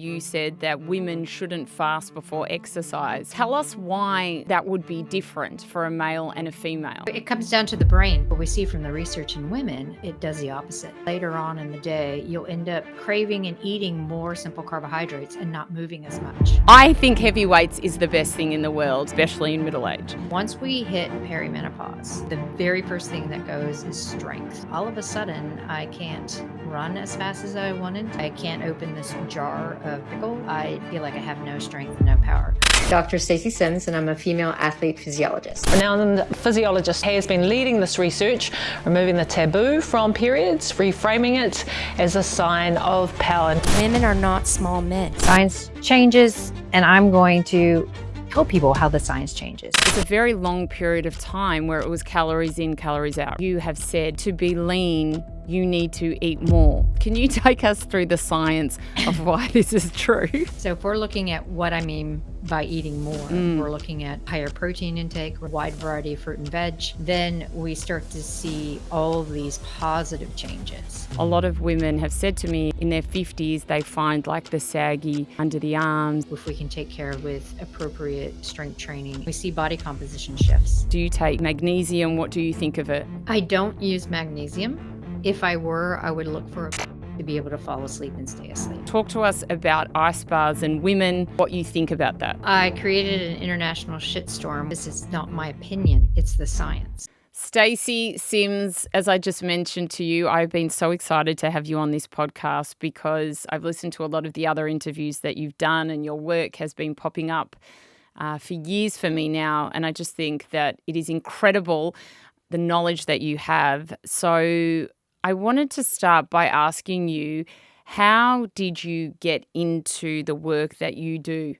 You said that women shouldn't fast before exercise. Tell us why that would be different for a male and a female. It comes down to the brain. What we see from the research in women, it does the opposite. Later on in the day, you'll end up craving and eating more simple carbohydrates and not moving as much. I think heavy weights is the best thing in the world, especially in middle age. Once we hit perimenopause, the very first thing that goes is strength. All of a sudden, I can't run as fast as I wanted. I can't open this jar of pickle. I feel like I have no strength and no power. Dr. Stacy Sims, and I'm a female athlete physiologist. A renowned physiologist has been leading this research, removing the taboo from periods, reframing it as a sign of power. Women are not small men. Science changes, and I'm going to tell people how the science changes. It's a very long period of time where it was calories in, calories out. You have said to be lean, you need to eat more. Can you take us through the science of why this is true? So if we're looking at what I mean by eating more, we're looking at higher protein intake, a wide variety of fruit and veg, then we start to see all these positive changes. A lot of women have said to me in their 50s, they find like the saggy under the arms. If we can take care of with appropriate strength training, we see body composition shifts. Do you take magnesium? What do you think of it? I don't use magnesium. If I were, I would look for to be able to fall asleep and stay asleep. Talk to us about ice baths and women, what you think about that. I created an international shitstorm. This is not my opinion, it's the science. Stacy Sims, as I just mentioned to you, I've been so excited to have you on this podcast because I've listened to a lot of the other interviews that you've done and your work has been popping up for years for me now. And I just think that it is incredible, the knowledge that you have. So I wanted to start by asking you, how did you get into the work that you do?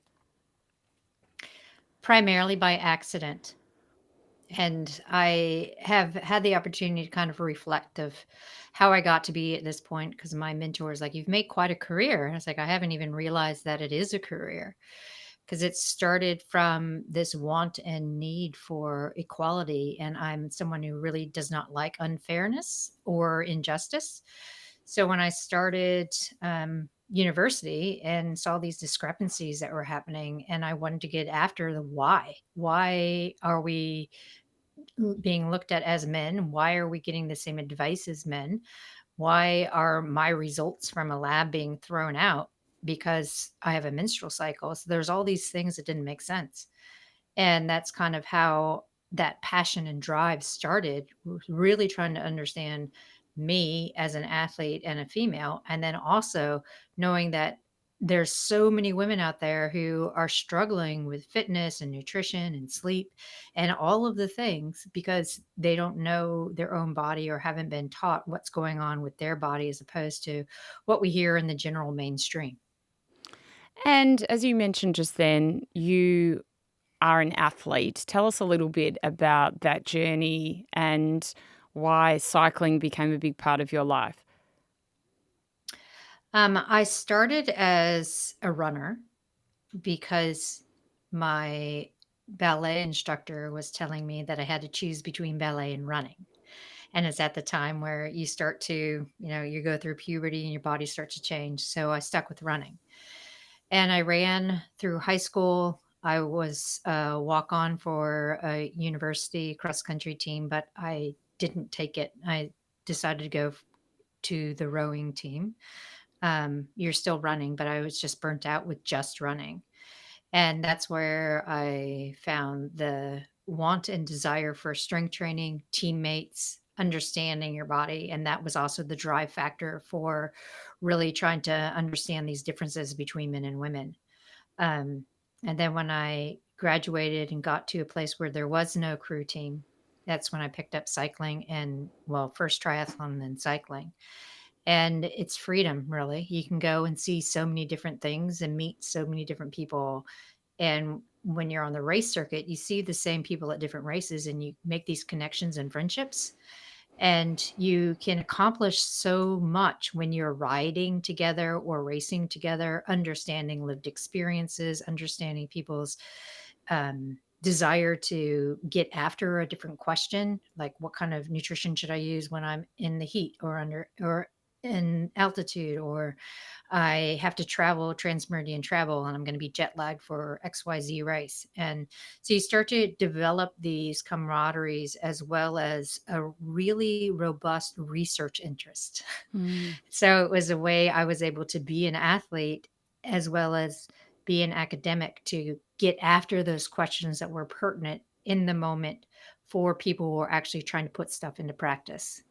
Primarily by accident. And I have had the opportunity to kind of reflect of how I got to be at this point, because my mentor is like, you've made quite a career. And it's like, I haven't even realized that it is a career, because it started from this want and need for equality. And I'm someone who really does not like unfairness or injustice. So when I started university and saw these discrepancies that were happening, and I wanted to get after the why are we being looked at as men? Why are we getting the same advice as men? Why are my results from a lab being thrown out because I have a menstrual cycle? So there's all these things that didn't make sense. And that's kind of how that passion and drive started, really trying to understand me as an athlete and a female. And then also knowing that there's so many women out there who are struggling with fitness and nutrition and sleep and all of the things because they don't know their own body or haven't been taught what's going on with their body as opposed to what we hear in the general mainstream. And as you mentioned just then, you are an athlete. Tell us a little bit about that journey and why cycling became a big part of your life. I started as a runner because my ballet instructor was telling me that I had to choose between ballet and running. And it's at the time where you start to, you go through puberty and your body starts to change. So I stuck with running. And I ran through high school. I was a walk-on for a university cross-country team, but I didn't take it. I decided to go to the rowing team. You're still running, but I was just burnt out with just running. And that's where I found the want and desire for strength training, teammates, understanding your body. And that was also the drive factor for really trying to understand these differences between men and women. And then when I graduated and got to a place where there was no crew team, that's when I picked up cycling and, first triathlon and then cycling. And it's freedom, really. You can go and see so many different things and meet so many different people. And when you're on the race circuit, you see the same people at different races and you make these connections and friendships. And you can accomplish so much when you're riding together or racing together, understanding lived experiences, understanding people's desire to get after a different question, like what kind of nutrition should I use when I'm in the heat or in altitude, or I have to travel transmeridian travel and I'm going to be jet lagged for XYZ race. And so you start to develop these camaraderies as well as a really robust research interest. Mm. So it was a way I was able to be an athlete as well as be an academic to get after those questions that were pertinent in the moment for people who are actually trying to put stuff into practice.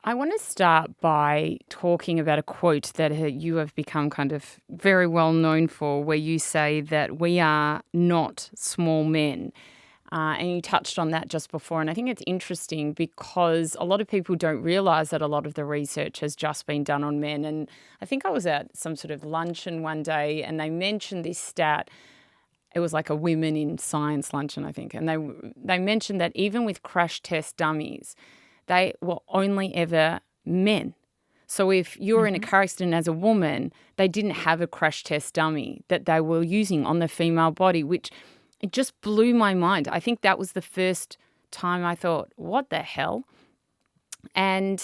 I want to start by talking about a quote that you have become kind of very well known for, where you say that we are not small men. And you touched on that just before. And I think it's interesting because a lot of people don't realize that a lot of the research has just been done on men. And I think I was at some sort of luncheon one day and they mentioned this stat. It was like a women in science luncheon, I think. And they mentioned that even with crash test dummies, they were only ever men. So if you're in a car accident as a woman, they didn't have a crash test dummy that they were using on the female body, which it just blew my mind. I think that was the first time I thought, what the hell? And,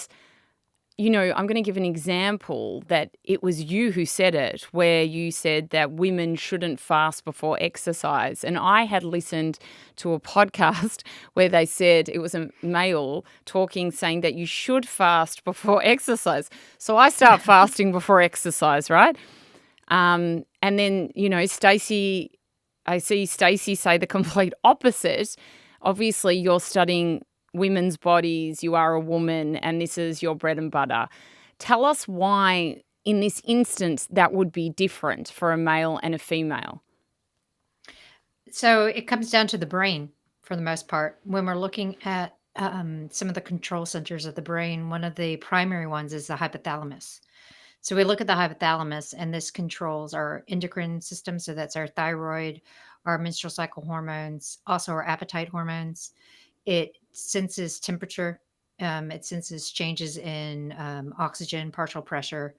you know, I'm going to give an example that it was you who said it, where you said that women shouldn't fast before exercise. And I had listened to a podcast where they said it was a male talking, saying that you should fast before exercise. So I start fasting before exercise, right? And then, you know, I see Stacy say the complete opposite. Obviously, you're studying women's bodies, you are a woman, and this is your bread and butter. Tell us why, in this instance, that would be different for a male and a female. So it comes down to the brain for the most part. When we're looking at some of the control centers of the brain, one of the primary ones is the hypothalamus. So we look at the hypothalamus, and this controls our endocrine system. So that's our thyroid, our menstrual cycle hormones, also our appetite hormones. It senses temperature. It senses changes in oxygen, partial pressure,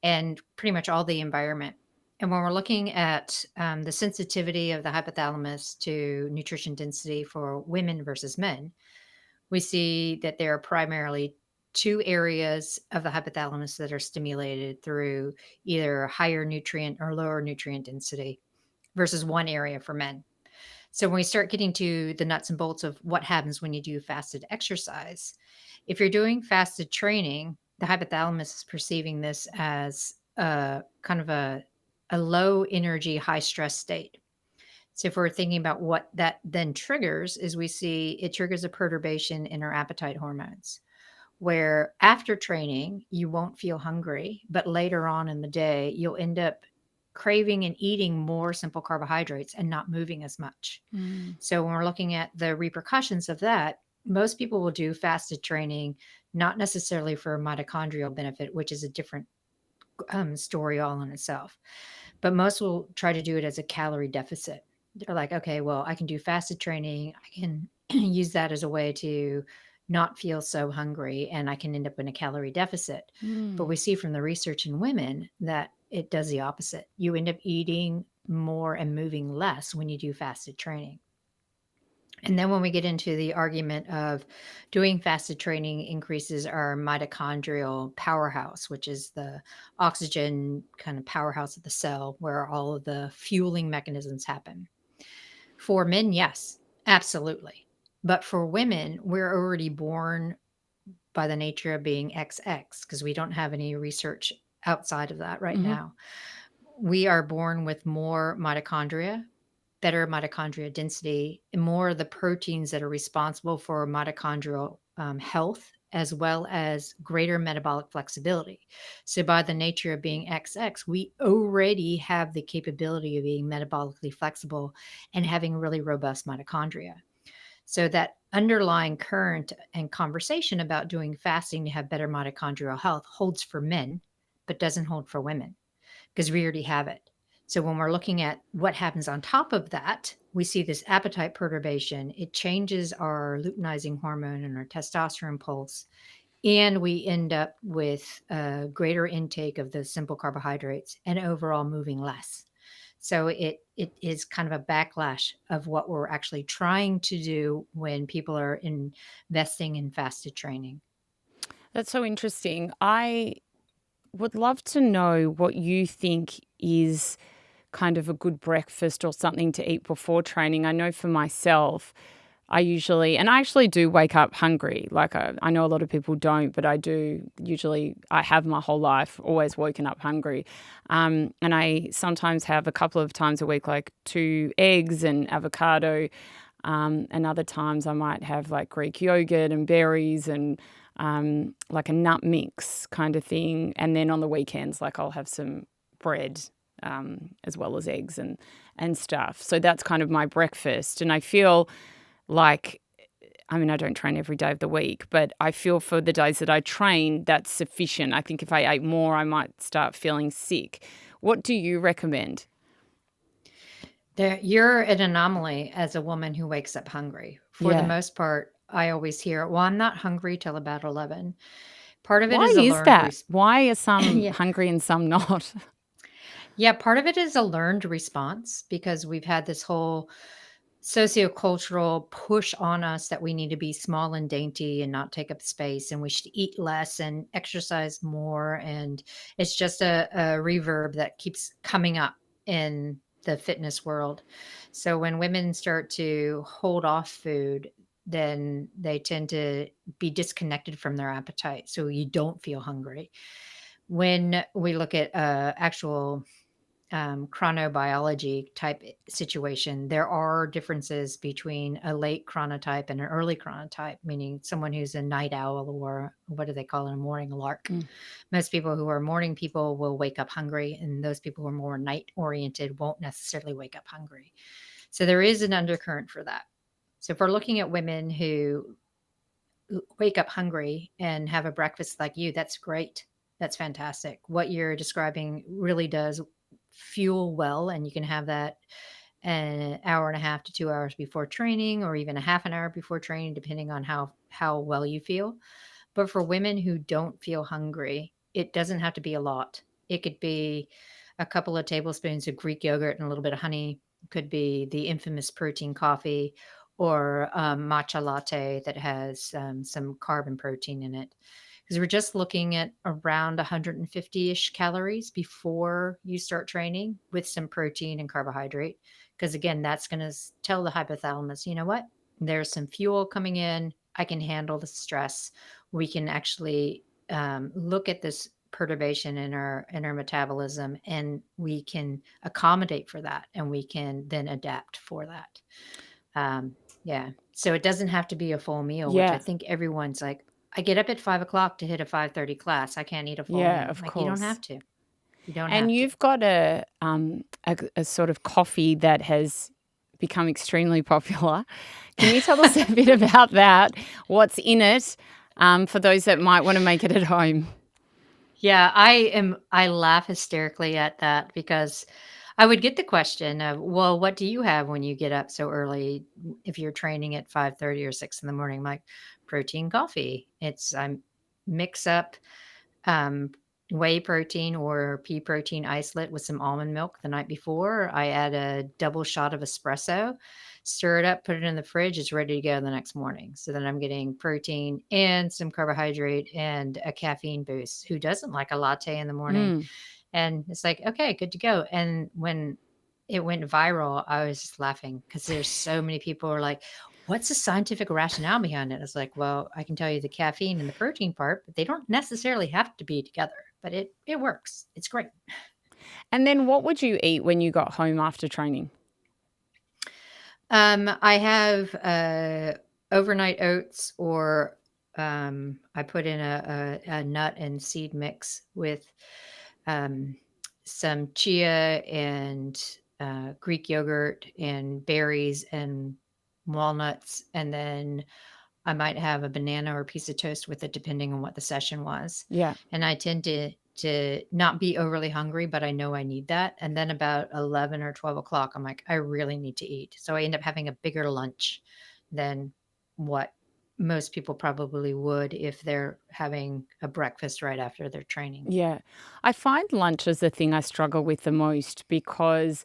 and pretty much all the environment. And when we're looking at the sensitivity of the hypothalamus to nutrition density for women versus men, we see that there are primarily two areas of the hypothalamus that are stimulated through either higher nutrient or lower nutrient density versus one area for men. So when we start getting to the nuts and bolts of what happens when you do fasted exercise, if you're doing fasted training, the hypothalamus is perceiving this as a kind of a low energy, high stress state. So if we're thinking about what that then triggers, is we see it triggers a perturbation in our appetite hormones, where after training, you won't feel hungry, but later on in the day, you'll end up craving and eating more simple carbohydrates and not moving as much. So when we're looking at the repercussions of that, most people will do fasted training, not necessarily for mitochondrial benefit, which is a different story all in itself, but most will try to do it as a calorie deficit. They're like, okay, well, I can do fasted training. I can use that as a way to not feel so hungry, and I can end up in a calorie deficit. But we see from the research in women that it does the opposite. You end up eating more and moving less when you do fasted training. And then when we get into the argument of doing fasted training increases our mitochondrial powerhouse, which is the oxygen kind of powerhouse of the cell where all of the fueling mechanisms happen. For men, yes, absolutely. But for women, we're already born by the nature of being XX because we don't have any research outside of that right now. We are born with more mitochondria, better mitochondria density, and more of the proteins that are responsible for mitochondrial health, as well as greater metabolic flexibility. So by the nature of being XX, we already have the capability of being metabolically flexible and having really robust mitochondria. So that underlying current and conversation about doing fasting to have better mitochondrial health holds for men, but doesn't hold for women because we already have it. So when we're looking at what happens on top of that, we see this appetite perturbation. It changes our luteinizing hormone and our testosterone pulse, and we end up with a greater intake of the simple carbohydrates and overall moving less. So it is kind of a backlash of what we're actually trying to do when people are investing in fasted training. That's so interesting. I would love to know what you think is kind of a good breakfast or something to eat before training. I know for myself, I actually do wake up hungry. Like I know a lot of people don't, but I do. Usually I have my whole life always woken up hungry. And I sometimes have a couple of times a week, like 2 eggs and avocado. And other times I might have like Greek yogurt and berries and like a nut mix kind of thing. And then on the weekends, like I'll have some bread as well as eggs and stuff. So that's kind of my breakfast. And I feel like, I mean, I don't train every day of the week, but I feel for the days that I train, that's sufficient. I think if I ate more, I might start feeling sick. What do you recommend? You're an anomaly as a woman who wakes up hungry. For the Yeah. most part, I always hear, well, I'm not hungry till about 11. Part of it Why is a is learned that? Why are some Yeah. hungry and some not? Yeah, part of it is a learned response because we've had this whole sociocultural push on us that we need to be small and dainty and not take up space, and we should eat less and exercise more. And it's just a reverb that keeps coming up in the fitness world. So when women start to hold off food, then they tend to be disconnected from their appetite. So you don't feel hungry. When we look at actual chronobiology type situation, there are differences between a late chronotype and an early chronotype, meaning someone who's a night owl, or what do they call it, a morning lark. Most people who are morning people will wake up hungry, and those people who are more night oriented won't necessarily wake up hungry. So there is an undercurrent for that. So if we're looking at women who wake up hungry and have a breakfast like you, that's great. That's fantastic. What you're describing really does fuel well, and you can have that an hour and a half to 2 hours before training, or even a half an hour before training, depending on how well you feel. But for women who don't feel hungry, it doesn't have to be a lot. It could be a couple of tablespoons of Greek yogurt and a little bit of honey. It could be the infamous protein coffee, or matcha latte that has some carb and protein in it. Because we're just looking at around 150-ish calories before you start training, with some protein and carbohydrate. Because again, that's going to tell the hypothalamus, you know what? There's some fuel coming in. I can handle the stress. We can actually look at this perturbation in our metabolism, and we can accommodate for that, and we can then adapt for that. Yeah. So it doesn't have to be a full meal, which I Yeah. think everyone's like, I get up at 5 o'clock to hit a 5:30 class. I can't eat a full Yeah, meal. of Like, you don't course. have to. You don't And have to. you've got a sort of coffee that has become extremely popular. Can you tell us a bit about that? What's in it, for those that might want to make it at home? Yeah, I laugh hysterically at that, because I would get the question of, well, what do you have when you get up so early if you're training at 5:30 or 6 in the morning? I'm like, protein coffee. I mix up um, whey protein or pea protein isolate with some almond milk the night before. I add a double shot of espresso, stir it up, put it in the fridge. It's ready to go the next morning. So then I'm getting protein and some carbohydrate and a caffeine boost. Who doesn't like a latte in the morning? And it's like, okay, good to go. And when it went viral, I was just laughing, because there's so many people who are like, what's the scientific rationale behind it? It's like, well, I can tell you the caffeine and the protein part, but they don't necessarily have to be together. But it works. It's great. And then what would you eat when you got home after training? I have overnight oats, or I put in a nut and seed mix with some chia and Greek yogurt and berries and walnuts, and then I might have a banana or a piece of toast with it, depending on what the session was. Yeah. And I tend to not be overly hungry, but I know I need that. And then about 11 or 12 o'clock, I'm like, I really need to eat. So I end up having a bigger lunch than what most people probably would if they're having a breakfast right after their training. Yeah. I find lunch is the thing I struggle with the most because,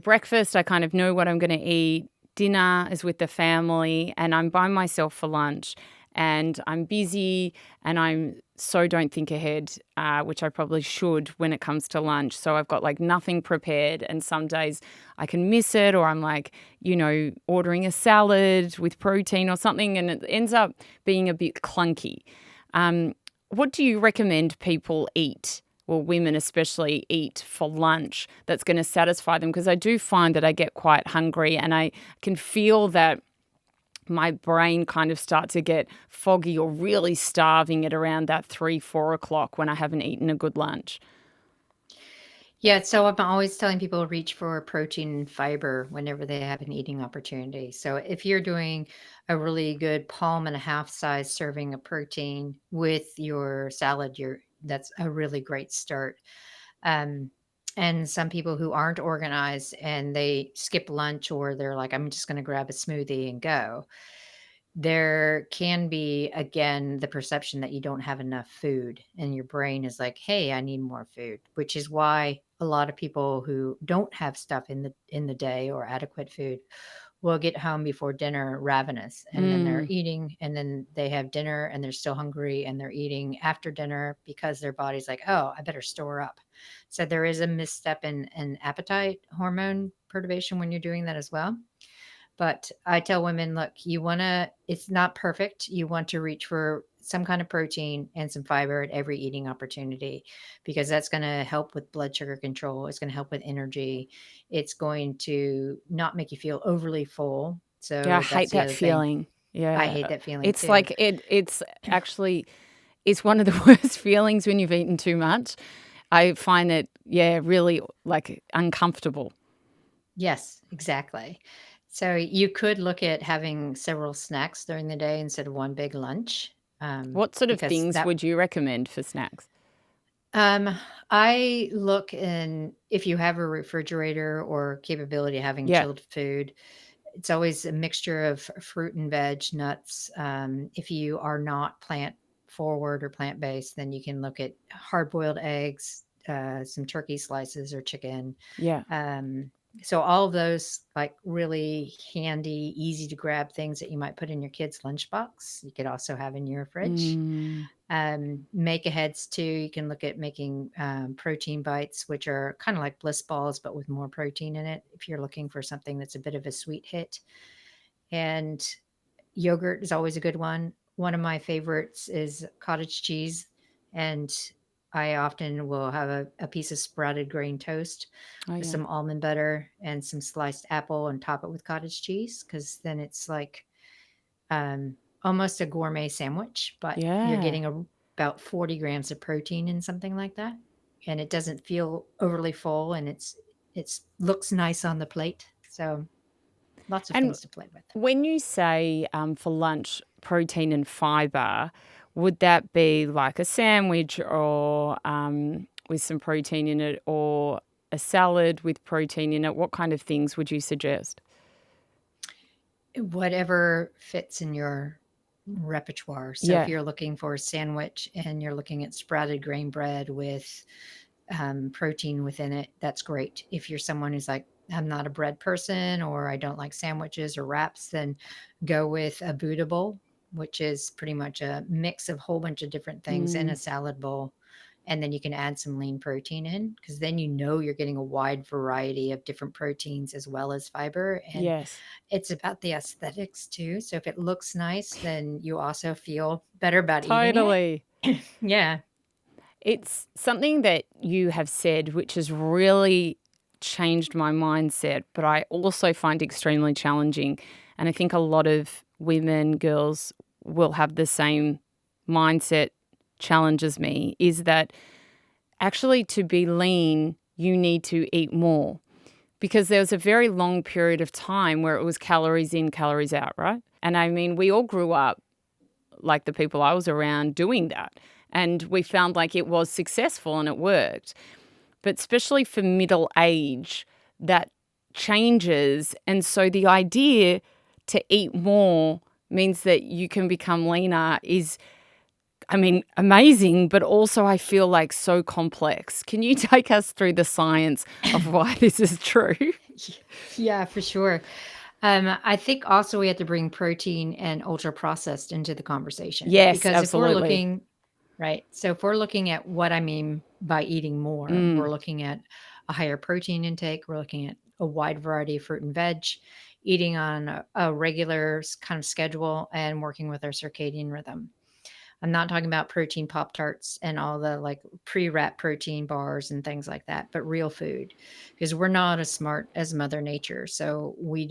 breakfast, I kind of know what I'm going to eat. Dinner is with the family and I'm by myself for lunch. and I'm busy and don't think ahead, which I probably should when it comes to lunch. So I've got like nothing prepared, and some days I can miss it, or I'm like, ordering a salad with protein or something, and it ends up being a bit clunky. What do you recommend people eat, or women especially eat for lunch, that's going to satisfy them? Because I do find that I get quite hungry, and I can feel that my brain kind of start to get foggy or really starving at around that 3-4 o'clock when I haven't eaten a good lunch. Yeah, so I'm always telling people reach for protein and fiber whenever they have an eating opportunity. So if you're doing a really good palm and a half size serving of protein with your salad, that's a really great start. And some people who aren't organized and they skip lunch, or they're like, I'm just going to grab a smoothie and go. There can be, again, the perception that you don't have enough food, and your brain is like, hey, I need more food, which is why a lot of people who don't have stuff in the day or adequate food will get home before dinner ravenous, and then they're eating, and then they have dinner and they're still hungry, and they're eating after dinner because their body's like, oh, I better store up. So there is a misstep in appetite hormone perturbation when you're doing that as well. But I tell women, look, it's not perfect. You want to reach for some kind of protein and some fiber at every eating opportunity, because that's going to help with blood sugar control. It's going to help with energy. It's going to not make you feel overly full. Yeah, I So hate that's the that other thing. feeling. Yeah. I hate that feeling It's too. like it's actually, it's one of the worst feelings when you've eaten too much. I find it, really like uncomfortable. Yes, exactly. So you could look at having several snacks during the day instead of one big lunch. What sort of Because things that would you recommend for snacks? I look in, if you have a refrigerator or capability of having Yeah. chilled food, it's always a mixture of fruit and veg, nuts. If you are not plant forward or plant based, then you can look at hard boiled eggs, some turkey slices or chicken. Yeah. So all of those like really handy, easy to grab things that you might put in your kid's lunchbox, you could also have in your fridge. Make aheads too. You can look at making protein bites, which are kind of like bliss balls, but with more protein in it, if you're looking for something that's a bit of a sweet hit. And yogurt is always a good one. One of my favorites is cottage cheese. And I often will have a piece of sprouted grain toast Oh, with yeah. some almond butter and some sliced apple, and top it with cottage cheese, because then it's like almost a gourmet sandwich, but you're Yeah. getting about 40 grams of protein in something like that. And it doesn't feel overly full, and it's looks nice on the plate. So lots of And things to play with. when you say for lunch, protein and fiber, would that be like a sandwich or with some protein in it, or a salad with protein in it? What kind of things would you suggest? Whatever fits in your repertoire. So Yeah. if you're looking for a sandwich and you're looking at sprouted grain bread with protein within it, that's great. If you're someone who's like, I'm not a bread person, or I don't like sandwiches or wraps, then go with a Buddha bowl, which is pretty much a mix of a whole bunch of different things in a salad bowl. And then you can add some lean protein in, because then you're getting a wide variety of different proteins as well as fiber. And Yes. it's about the aesthetics too. So if it looks nice, then you also feel better about eating Totally. it. Yeah. It's something that you have said which has really changed my mindset, but I also find extremely challenging. And I think a lot of women, girls will have the same mindset challenge as me, is that actually to be lean, you need to eat more. Because there was a very long period of time where it was calories in, calories out, right? And I mean, we all grew up, like the people I was around, doing that. And we found like it was successful and it worked. But especially for middle age, that changes. And so the idea to eat more means that you can become leaner is, I mean, amazing, but also I feel like so complex. Can you take us through the science of why this is true? Yeah, for sure. I think also we have to bring protein and ultra processed into the conversation. Yes, Because if we're absolutely. looking, right, so if we're looking at what I mean by eating more, we're looking at a higher protein intake, we're looking at a wide variety of fruit and veg, eating on a regular kind of schedule, and working with our circadian rhythm. I'm not talking about protein Pop-Tarts and all the like pre-wrapped protein bars and things like that, but real food, because we're not as smart as Mother Nature. So we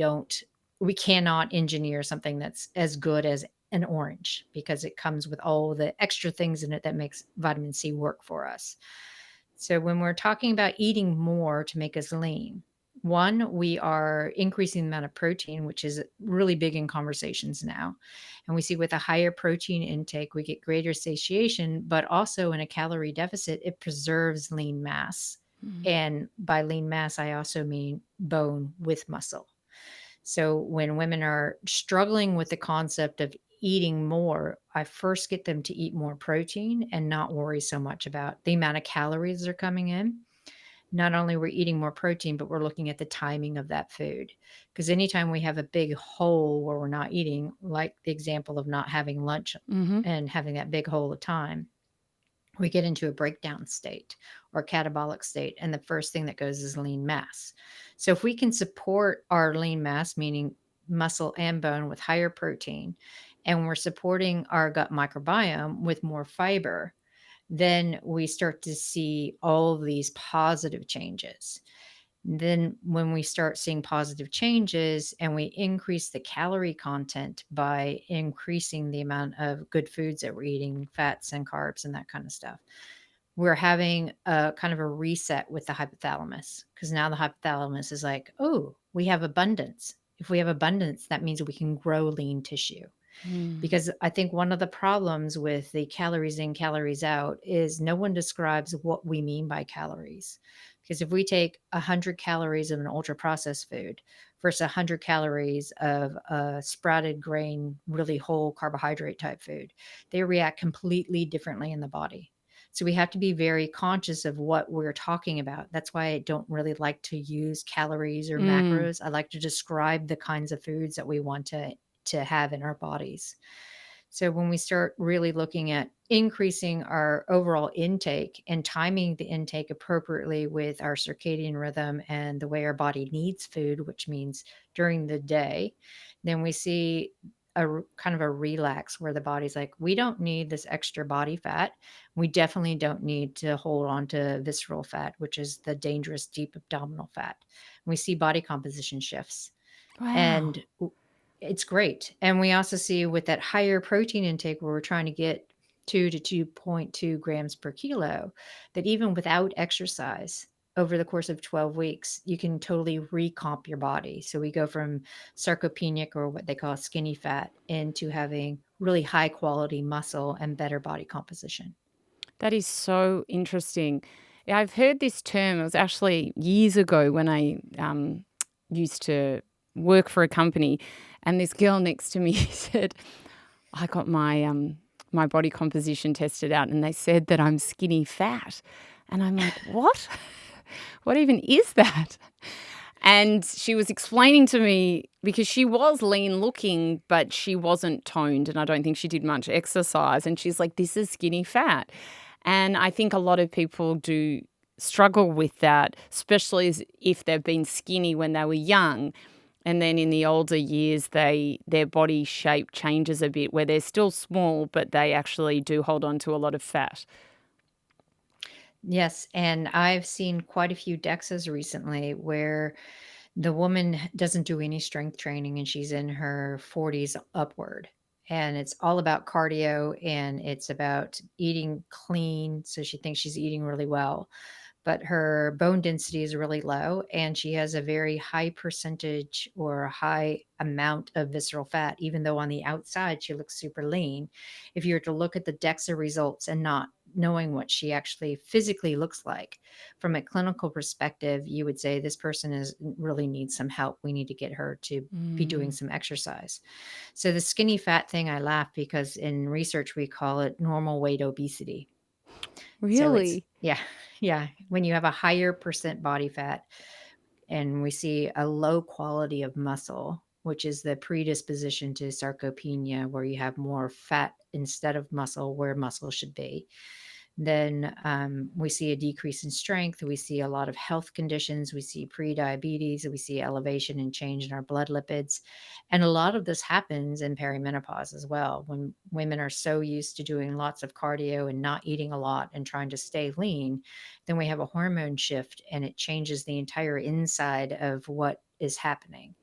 cannot engineer something that's as good as an orange because it comes with all the extra things in it that makes vitamin C work for us. So when we're talking about eating more to make us lean, one, we are increasing the amount of protein, which is really big in conversations now. And we see with a higher protein intake, we get greater satiation, but also in a calorie deficit, it preserves lean mass. And by lean mass, I also mean bone with muscle. So when women are struggling with the concept of eating more, I first get them to eat more protein and not worry so much about the amount of calories that are coming in. Not only we're eating more protein, but we're looking at the timing of that food. Because anytime we have a big hole where we're not eating, like the example of not having lunch and having that big hole of time, we get into a breakdown state or catabolic state. And the first thing that goes is lean mass. So if we can support our lean mass, meaning muscle and bone with higher protein, and we're supporting our gut microbiome with more fiber, then we start to see all of these positive changes. Then, when we start seeing positive changes and we increase the calorie content by increasing the amount of good foods that we're eating, fats and carbs and that kind of stuff, we're having a kind of a reset with the hypothalamus, because now the hypothalamus is like, oh, we have abundance. If we have abundance, that means we can grow lean tissue. Because I think one of the problems with the calories in, calories out is no one describes what we mean by calories. Because if we take 100 calories of an ultra processed food versus 100 calories of a sprouted grain, really whole carbohydrate type food, they react completely differently in the body. So we have to be very conscious of what we're talking about. That's why I don't really like to use calories or macros. I like to describe the kinds of foods that we want to have in our bodies. So when we start really looking at increasing our overall intake and timing the intake appropriately with our circadian rhythm and the way our body needs food, which means during the day, then we see a kind of a relax where the body's like, we don't need this extra body fat. We definitely don't need to hold on to visceral fat, which is the dangerous deep abdominal fat. We see body composition shifts. Wow. And it's great. And we also see with that higher protein intake where we're trying to get 2 to 2.2 grams per kilo, that even without exercise over the course of 12 weeks, you can totally recomp your body. So we go from sarcopenic, or what they call skinny fat, into having really high quality muscle and better body composition. That is so interesting. Yeah, I've heard this term. It was actually years ago when I used to work for a company, and this girl next to me said, I got my body composition tested out, and they said that I'm skinny fat. And I'm like, what? What even is that? And she was explaining to me, because she was lean looking, but she wasn't toned, and I don't think she did much exercise. And she's like, this is skinny fat. And I think a lot of people do struggle with that, especially if they've been skinny when they were young. And then in the older years, their body shape changes a bit, where they're still small, but they actually do hold on to a lot of fat. Yes, and I've seen quite a few DEXAs recently where the woman doesn't do any strength training and she's in her 40s upward. And it's all about cardio and it's about eating clean. So she thinks she's eating really well, but her bone density is really low and she has a very high percentage or a high amount of visceral fat, even though on the outside she looks super lean. If you were to look at the DEXA results and not knowing what she actually physically looks like from a clinical perspective, you would say this person really needs some help. We need to get her to be doing some exercise. So the skinny fat thing, I laugh because in research we call it normal weight obesity. So it's, Really? yeah. When you have a higher percent body fat and we see a low quality of muscle, which is the predisposition to sarcopenia, where you have more fat instead of muscle where muscle should be. Then we see a decrease in strength. We see a lot of health conditions. We see prediabetes. We see elevation and change in our blood lipids. And a lot of this happens in perimenopause as well, when women are so used to doing lots of cardio and not eating a lot and trying to stay lean. Then we have a hormone shift and it changes the entire inside of what is happening.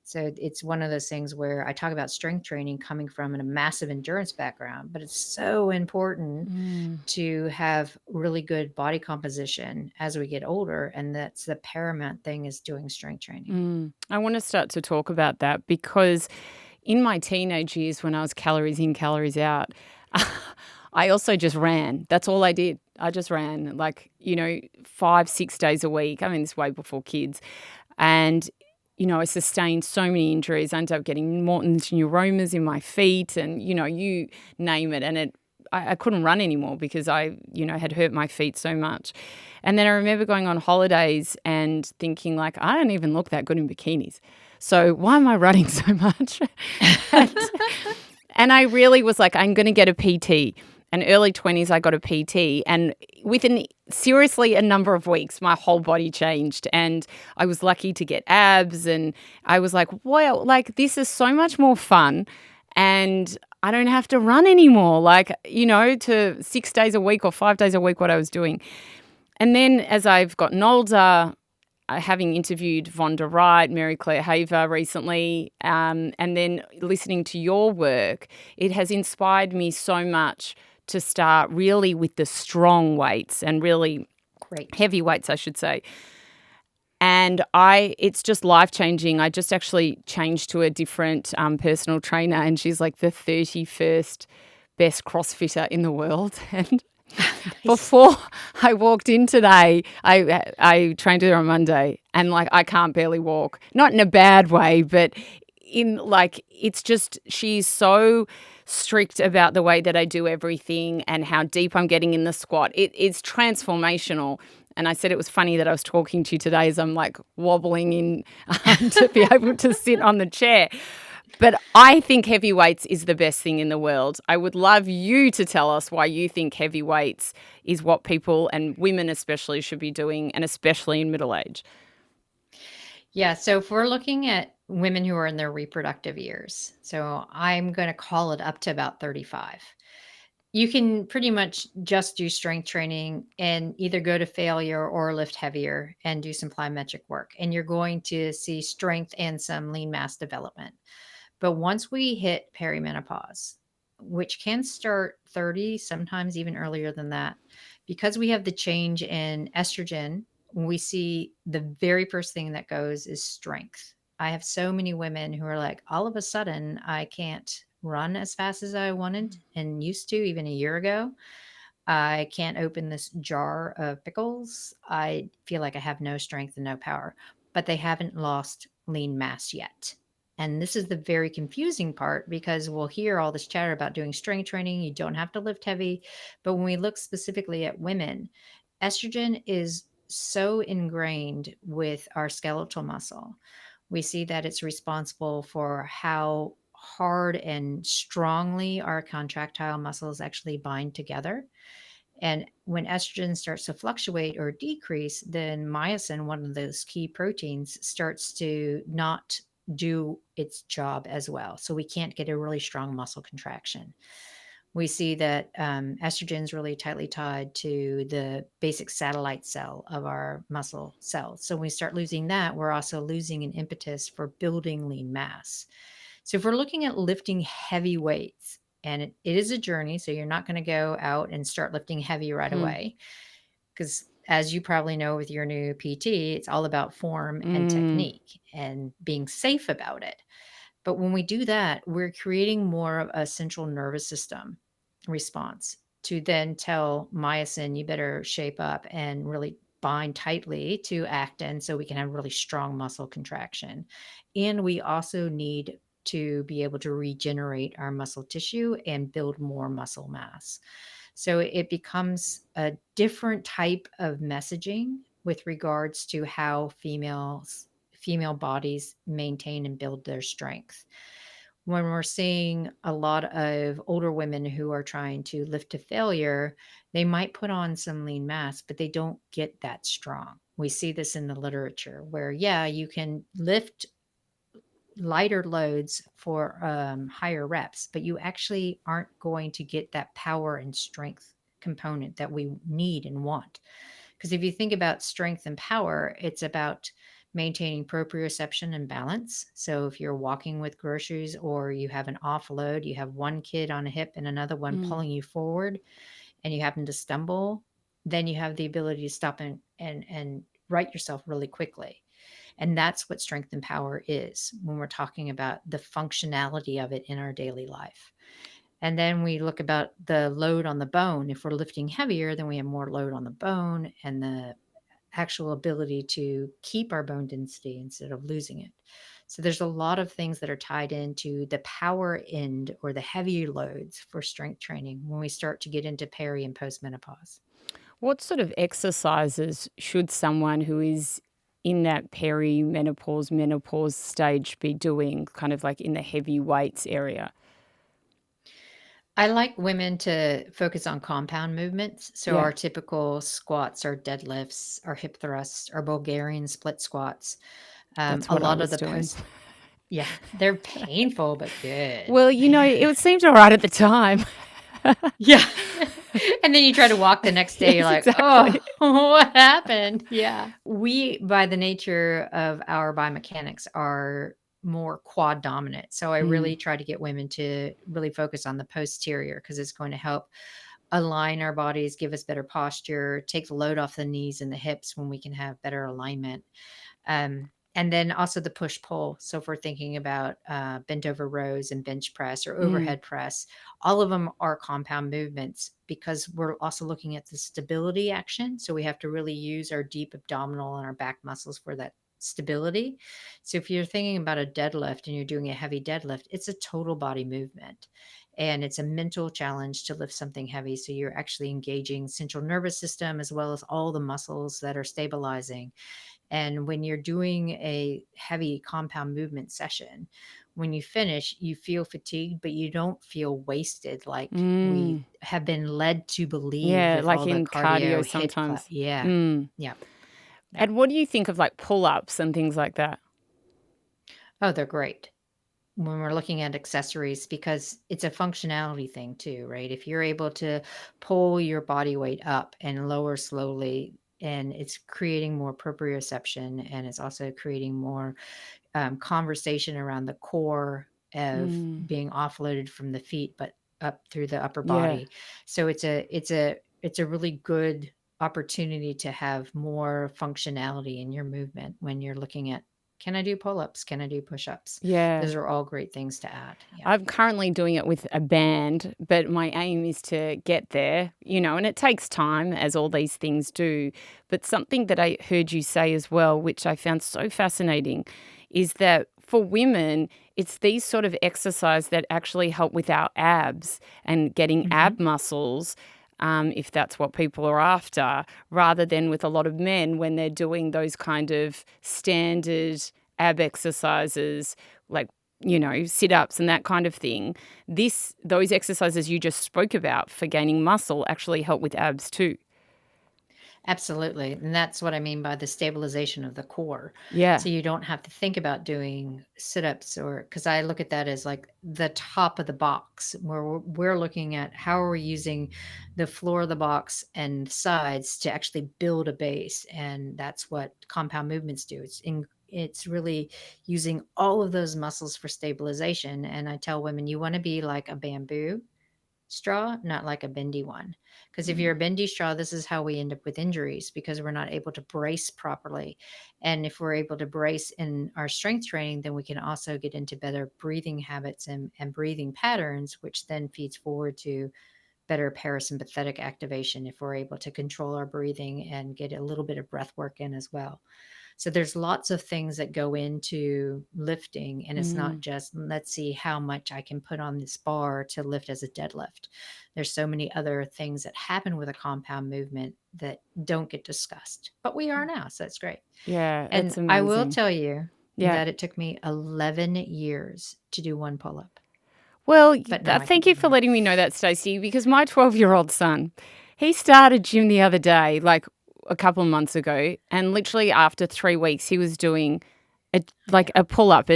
So it's one of those things where I talk about strength training coming from a massive endurance background, but it's so important to have really good body composition as we get older. And that's the paramount thing, is doing strength training. I want to start to talk about that because in my teenage years, when I was calories in, calories out, I also just ran. That's all I did. I just ran 5-6 days a week. I mean, this way before kids. And I sustained so many injuries. I ended up getting Morton's neuromas in my feet and, you name it. And I couldn't run anymore because I, had hurt my feet so much. And then I remember going on holidays and thinking I don't even look that good in bikinis. So why am I running so much? and I really was I'm going to get a PT. And early 20s, I got a PT. And within seriously a number of weeks, my whole body changed. And I was lucky to get abs. And I was wow, this is so much more fun. And I don't have to run anymore, to 6 days a week or 5 days a week, what I was doing. And then as I've gotten older, having interviewed Vonda Wright, Mary Claire Haver recently, and then listening to your work, it has inspired me so much to start really with the strong weights and really heavy weights, I should say. And it's just life-changing. I just actually changed to a different personal trainer, and she's the 31st best CrossFitter in the world. And before I walked in today, I trained her on Monday, and I can't barely walk. Not in a bad way, but in it's just, she's so strict about the way that I do everything and how deep I'm getting in the squat. It's transformational. And I said it was funny that I was talking to you today as I'm wobbling in to be able to sit on the chair. But I think heavy weights is the best thing in the world. I would love you to tell us why you think heavy weights is what people, and women especially, should be doing, and especially in middle age. Yeah, so if we're looking at women who are in their reproductive years, so I'm going to call it up to about 35. You can pretty much just do strength training and either go to failure or lift heavier and do some plyometric work. And you're going to see strength and some lean mass development. But once we hit perimenopause, which can start 30, sometimes even earlier than that, because we have the change in estrogen, we see the very first thing that goes is strength. I have so many women who are all of a sudden, I can't run as fast as I wanted and used to even a year ago. I can't open this jar of pickles. I feel like I have no strength and no power, but they haven't lost lean mass yet. And this is the very confusing part, because we'll hear all this chatter about doing strength training. You don't have to lift heavy. But when we look specifically at women, estrogen is so ingrained with our skeletal muscle. We see that it's responsible for how hard and strongly our contractile muscles actually bind together. And when estrogen starts to fluctuate or decrease, then myosin, one of those key proteins, starts to not do its job as well. So we can't get a really strong muscle contraction. We see that estrogen is really tightly tied to the basic satellite cell of our muscle cells. So when we start losing that, we're also losing an impetus for building lean mass. So if we're looking at lifting heavy weights, and it is a journey, so you're not going to go out and start lifting heavy right away, because as you probably know with your new PT, it's all about form and technique and being safe about it. But when we do that, we're creating more of a central nervous system response to then tell myosin, you better shape up and really bind tightly to actin so we can have really strong muscle contraction. And we also need to be able to regenerate our muscle tissue and build more muscle mass. So it becomes a different type of messaging with regards to how females female bodies maintain and build their strength. When we're seeing a lot of older women who are trying to lift to failure, they might put on some lean mass, but they don't get that strong. We see this in the literature where, yeah, you can lift lighter loads for higher reps, but you actually aren't going to get that power and strength component that we need and want. Because if you think about strength and power, it's about maintaining proprioception and balance. So if you're walking with groceries or you have an offload, you have one kid on a hip and another one pulling you forward, and you happen to stumble, then you have the ability to stop and right yourself really quickly. And that's what strength and power is when we're talking about the functionality of it in our daily life. And then we look about the load on the bone. If we're lifting heavier, then we have more load on the bone and the actual ability to keep our bone density instead of losing it. So there's a lot of things that are tied into the power end or the heavier loads for strength training when we start to get into peri and postmenopause. What sort of exercises should someone who is in that perimenopause, menopause stage be doing, kind of like in the heavy weights area? I like women to focus on compound movements. So Yeah. our typical squats, our deadlifts, our hip thrusts, our Bulgarian split squats. That's A what I lot of was the doing. yeah, they're painful but good. Well, it seemed all right at the time. Yeah. And then you try to walk the next day, you're Yes, like, oh, exactly. what happened? Yeah. We, by the nature of our biomechanics, are more quad dominant. So I really try to get women to really focus on the posterior because it's going to help align our bodies, give us better posture, take the load off the knees and the hips when we can have better alignment. And then also the push pull. So if we're thinking about bent over rows and bench press or overhead press, all of them are compound movements because we're also looking at the stability action. So we have to really use our deep abdominal and our back muscles for that stability. So if you're thinking about a deadlift and you're doing a heavy deadlift, it's a total body movement. And it's a mental challenge to lift something heavy. So you're actually engaging central nervous system as well as all the muscles that are stabilizing. And when you're doing a heavy compound movement session, when you finish, you feel fatigued, but you don't feel wasted like we have been led to believe Yeah, with like all the in cardio cardio hit sometimes. Yeah. Mm. Yeah. And what do you think of like pull-ups and things like that? Oh, they're great when we're looking at accessories because it's a functionality thing too, right? If you're able to pull your body weight up and lower slowly, and it's creating more proprioception and it's also creating more conversation around the core of being offloaded from the feet, but up through the upper Yeah. body. So it's a really good opportunity to have more functionality in your movement when you're looking at, can I do pull-ups? Can I do push-ups? Yeah. Those are all great things to add. Yeah. I'm currently doing it with a band, but my aim is to get there, and it takes time, as all these things do. But something that I heard you say as well, which I found so fascinating, is that for women, it's these sort of exercise that actually help with our abs and getting ab muscles, if that's what people are after, rather than with a lot of men when they're doing those kind of standard ab exercises like sit-ups and that kind of thing. Those exercises you just spoke about for gaining muscle actually help with abs too. Absolutely. And that's what I mean by the stabilization of the core. Yeah. So you don't have to think about doing sit-ups because I look at that as like the top of the box where we're looking at how are we using the floor of the box and sides to actually build a base. And that's what compound movements do. It's really using all of those muscles for stabilization. And I tell women, you want to be like a bamboo straw, not like a bendy one. Because if you're a bendy straw, this is how we end up with injuries because we're not able to brace properly. And if we're able to brace in our strength training, then we can also get into better breathing habits and breathing patterns, which then feeds forward to better parasympathetic activation if we're able to control our breathing and get a little bit of breath work in as well. So there's lots of things that go into lifting, and it's not Mm. just let's see how much I can put on this bar to lift as a deadlift. There's so many other things that happen with a compound movement that don't get discussed, but we are now, so that's great. Yeah, And it's I will amazing. tell you Yeah. that it took me 11 years to do one pull-up, Well, but now I can thank do you for more. letting me know that, Stacey, because my 12-year-old son, he started gym the other day, like a couple of months ago, and literally after 3 weeks, he was doing a pull-up,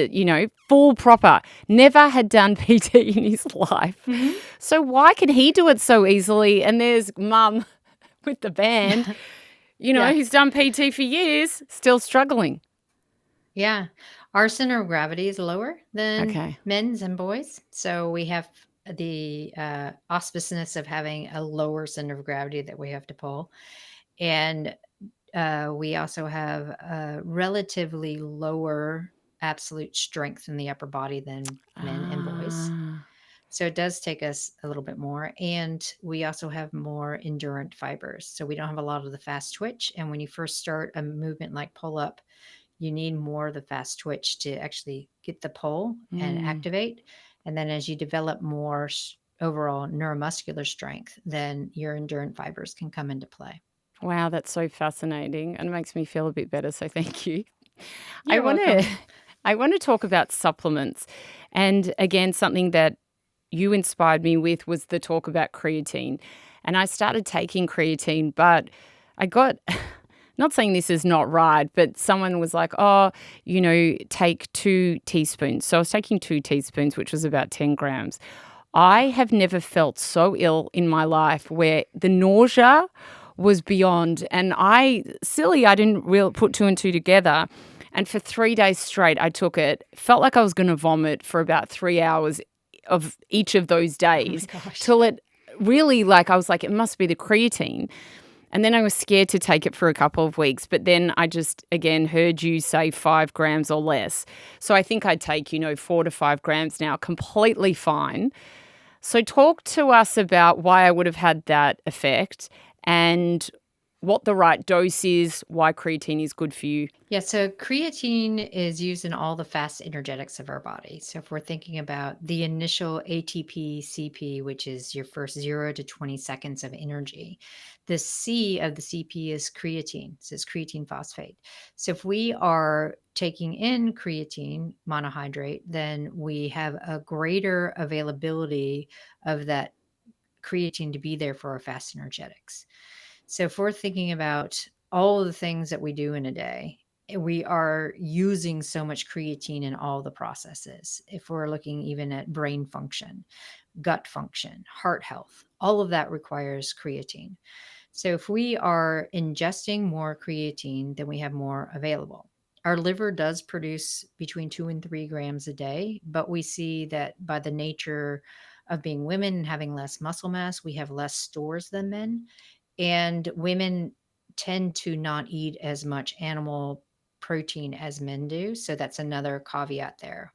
full proper. Never had done PT in his life. Mhm. So why can he do it so easily? And there's mum with the band, Yeah. who's done PT for years, still struggling. Yeah. Our center of gravity is lower than Okay. men's and boys. So we have the auspiciousness of having a lower center of gravity that we have to pull. And we also have a relatively lower absolute strength in the upper body than men and boys. Ah. So it does take us a little bit more. And we also have more endurant fibers. So we don't have a lot of the fast twitch. And when you first start a movement like pull up, you need more of the fast twitch to actually get the pull and Mm. activate. And then as you develop more overall neuromuscular strength, then your endurant fibers can come into play. Wow, that's so fascinating and makes me feel a bit better. So thank you. I You're want to welcome. I want to talk about supplements. And again, something that you inspired me with was the talk about creatine. And I started taking creatine, but I got not saying this is not right, but someone was like, "Oh, take 2 teaspoons." So I was taking 2 teaspoons, which was about 10 grams. I have never felt so ill in my life where the nausea was beyond. And I didn't really put 2 and 2 together. And for 3 days straight, I took it. Felt like I was going to vomit for about 3 hours of each of those Oh my days gosh. till it really, I was like, it must be the creatine. And then I was scared to take it for a couple of weeks. But then I just, again, heard you say 5 grams or less. So I think I take, 4 to 5 grams now, completely fine. So talk to us about why I would have had that effect and what the right dose is, why creatine is good for you. Yeah, so creatine is used in all the fast energetics of our body. So if we're thinking about the initial ATP CP, which is your first 0 to 20 seconds of energy, the C of the CP is creatine. So it's creatine phosphate. So if we are taking in creatine monohydrate, then we have a greater availability of that creatine to be there for our fast energetics. So if we're thinking about all of the things that we do in a day, we are using so much creatine in all the processes. If we're looking even at brain function, gut function, heart health, all of that requires creatine. So if we are ingesting more creatine, then we have more available. Our liver does produce between 2 and 3 grams a day, but we see that by the nature of being women and having less muscle mass, we have less stores than men. And women tend to not eat as much animal protein as men do. So that's another caveat there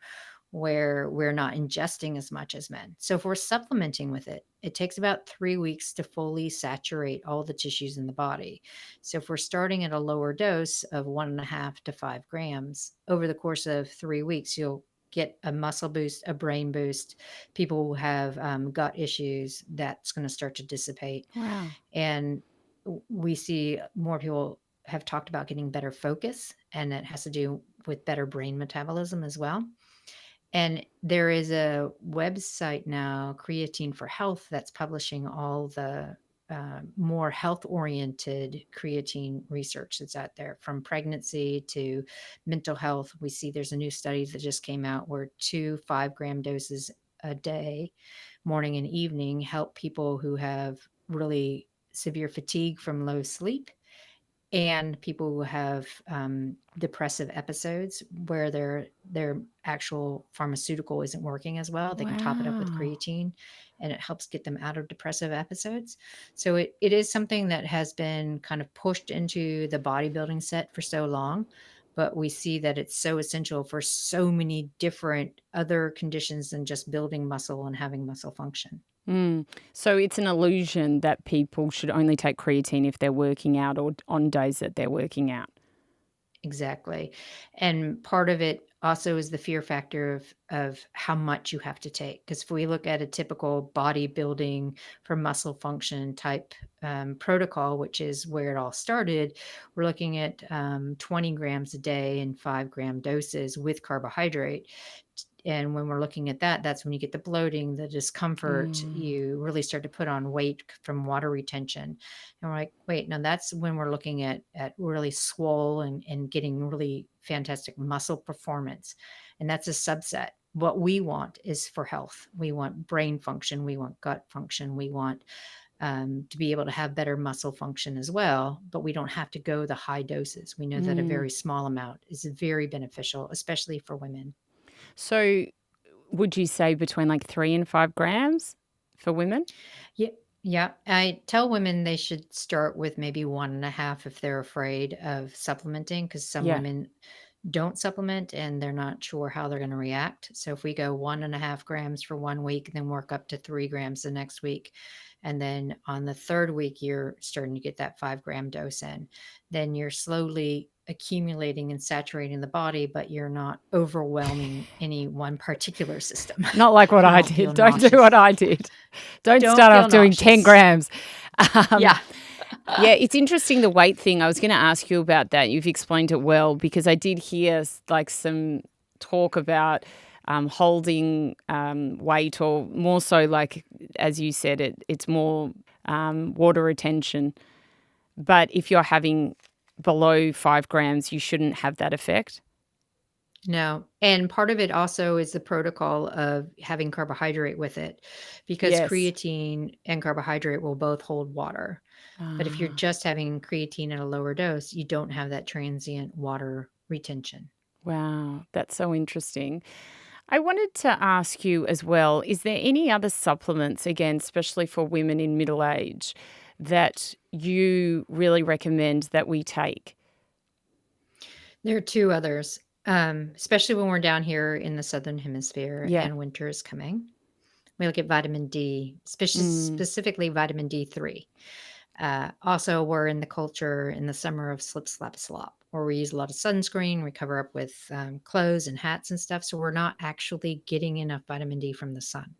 where we're not ingesting as much as men. So if we're supplementing with it, it takes about 3 weeks to fully saturate all the tissues in the body. So if we're starting at a lower dose of 1.5 to 5 grams over the course of 3 weeks, you'll get a muscle boost, a brain boost. People who have gut issues, that's going to start to dissipate. Wow. And we see more people have talked about getting better focus, and it has to do with better brain metabolism as well. And there is a website now, Creatine for Health, that's publishing all the more health oriented creatine research that's out there, from pregnancy to mental health. We see there's a new study that just came out where 2 5-gram doses a day, morning and evening, help people who have really severe fatigue from low sleep, and people who have depressive episodes where their actual pharmaceutical isn't working as well. They can top it up with Wow. creatine, and it helps get them out of depressive episodes. So it is something that has been kind of pushed into the bodybuilding set for so long, but we see that it's so essential for so many different other conditions than just building muscle and having muscle function. Mm. So it's an illusion that people should only take creatine if they're working out or on days that they're working out. Exactly. And part of it also is the fear factor of how much you have to take. Because if we look at a typical bodybuilding for muscle function type protocol, which is where it all started, we're looking at 20 grams a day in 5-gram doses with carbohydrate. And when we're looking at that, that's when you get the bloating, the discomfort. You really start to put on weight from water retention. And we're like, wait, no, that's when we're looking at really swole and getting really fantastic muscle performance. And that's a subset. What we want is for health. We want brain function. We want gut function. We want to be able to have better muscle function as well, but we don't have to go the high doses. We know that a very small amount is very beneficial, especially for women. So would you say between like 3 and 5 grams for women? Yeah. Yeah. I tell women they should start with maybe 1.5 if they're afraid of supplementing, because some Yeah. women don't supplement and they're not sure how they're going to react. So if we go 1.5 grams for 1 week, then work up to 3 grams the next week. And then on the third week, you're starting to get that 5-gram dose in. Then you're slowly accumulating and saturating the body, but you're not overwhelming any one particular system. Not like what You I won't feel did. Don't do nauseous. what I did. Don't Don't start feel off doing 10 nauseous. grams. Yeah. Yeah, it's interesting, the weight thing. I was going to ask you about that. You've explained it well, because I did hear like some talk about holding weight, or more so, like as you said, it's more water retention. But if you're having below 5 grams, you shouldn't have that effect. No. And part of it also is the protocol of having carbohydrate with it, because Yes. creatine and carbohydrate will both hold water. But if you're just having creatine at a lower dose, you don't have that transient water retention. Wow, that's so interesting. I wanted to ask you as well, is there any other supplements, again, especially for women in middle age, that you really recommend that we take? There are 2 others, especially when we're down here in the Southern Hemisphere Yeah. and winter is coming. We look at vitamin D, specifically vitamin D3. Also, we're in the culture in the summer of slip, slap, slop, where we use a lot of sunscreen. We cover up with clothes and hats and stuff. So we're not actually getting enough vitamin D from the sun.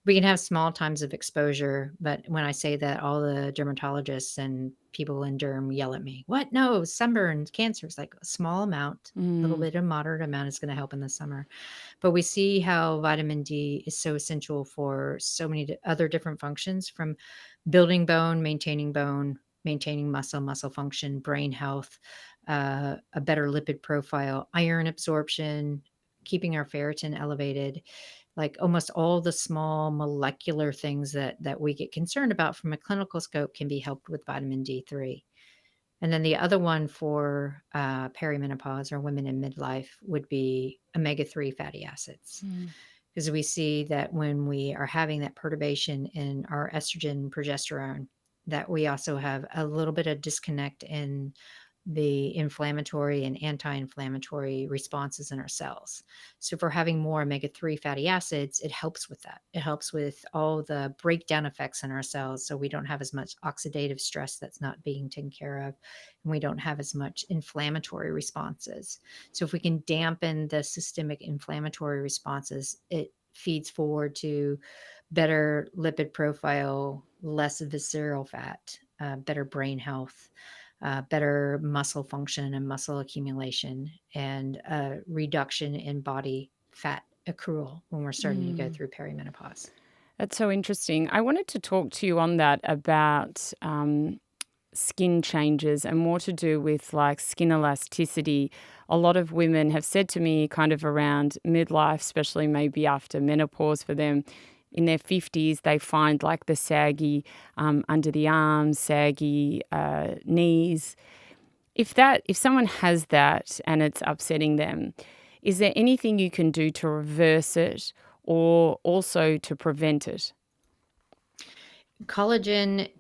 We can have small times of exposure, but when I say that, all the dermatologists and people in derm yell at me. What? No, sunburn, cancer. It's like a small amount, a little bit, a moderate amount is going to help in the summer. But we see how vitamin D is so essential for so many other different functions, from building bone, maintaining muscle function, brain health, a better lipid profile, iron absorption, keeping our ferritin elevated. Like almost all the small molecular things that we get concerned about from a clinical scope can be helped with vitamin D3. And then the other one for perimenopause or women in midlife would be omega-3 fatty acids. Because we see that when we are having that perturbation in our estrogen and progesterone, that we also have a little bit of disconnect in the inflammatory and anti-inflammatory responses in our cells. So if we're having more omega-3 fatty acids, it helps with that. It helps with all the breakdown effects in our cells, so we don't have as much oxidative stress that's not being taken care of, and we don't have as much inflammatory responses. So if we can dampen the systemic inflammatory responses, it feeds forward to better lipid profile, less visceral fat, better brain health, better muscle function and muscle accumulation, and a reduction in body fat accrual when we're starting to go through perimenopause. That's so interesting. I wanted to talk to you on that about skin changes, and more to do with like skin elasticity. A lot of women have said to me kind of around midlife, especially maybe after menopause for them, in their 50s, they find like the saggy under the arms, saggy knees. If someone has that and it's upsetting them, is there anything you can do to reverse it or also to prevent it? Collagen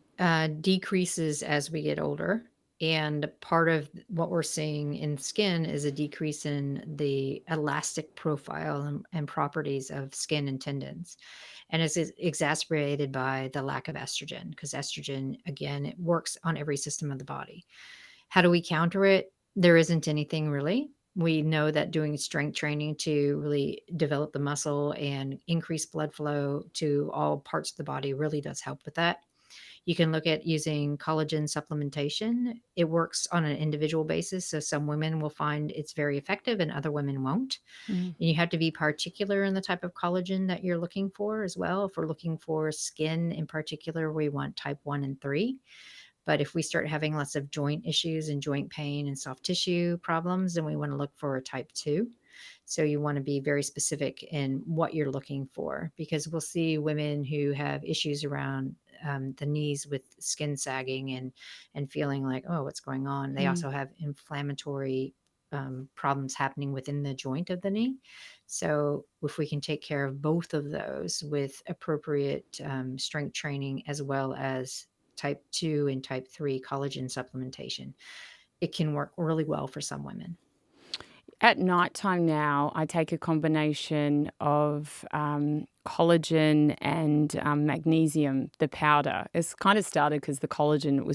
decreases as we get older. And part of what we're seeing in skin is a decrease in the elastic profile and properties of skin and tendons. And it's exacerbated by the lack of estrogen, because estrogen, again, it works on every system of the body. How do we counter it? There isn't anything really. We know that doing strength training to really develop the muscle and increase blood flow to all parts of the body really does help with that. You can look at using collagen supplementation. It works on an individual basis. So some women will find it's very effective and other women won't. Mm. And you have to be particular in the type of collagen that you're looking for as well. If we're looking for skin in particular, we want type 1 and 3. But if we start having lots of joint issues and joint pain and soft tissue problems, then we want to look for a type 2. So you want to be very specific in what you're looking for, because we'll see women who have issues around the knees with skin sagging and feeling like, oh, what's going on? They also have inflammatory problems happening within the joint of the knee. So if we can take care of both of those with appropriate strength training as well as type 2 and type 3 collagen supplementation, it can work really well for some women. At nighttime now, I take a combination of collagen and magnesium, the powder. It's kind of started because the collagen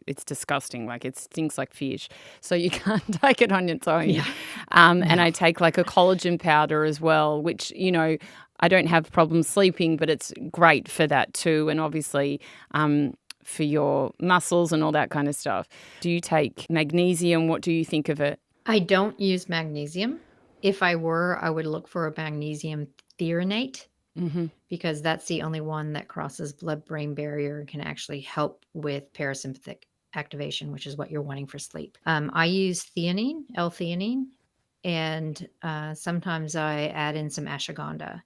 it's disgusting. Like it stinks like fish. So you can't take it on its own. Yeah. And I take like a collagen powder as well, which, I don't have problems sleeping, but it's great for that too. And obviously, for your muscles and all that kind of stuff. Do you take magnesium? What do you think of it? I don't use magnesium. If I were, I would look for a magnesium threonate because that's the only one that crosses blood-brain barrier and can actually help with parasympathetic activation, which is what you're wanting for sleep. I use theanine, L-theanine, and sometimes I add in some ashwagandha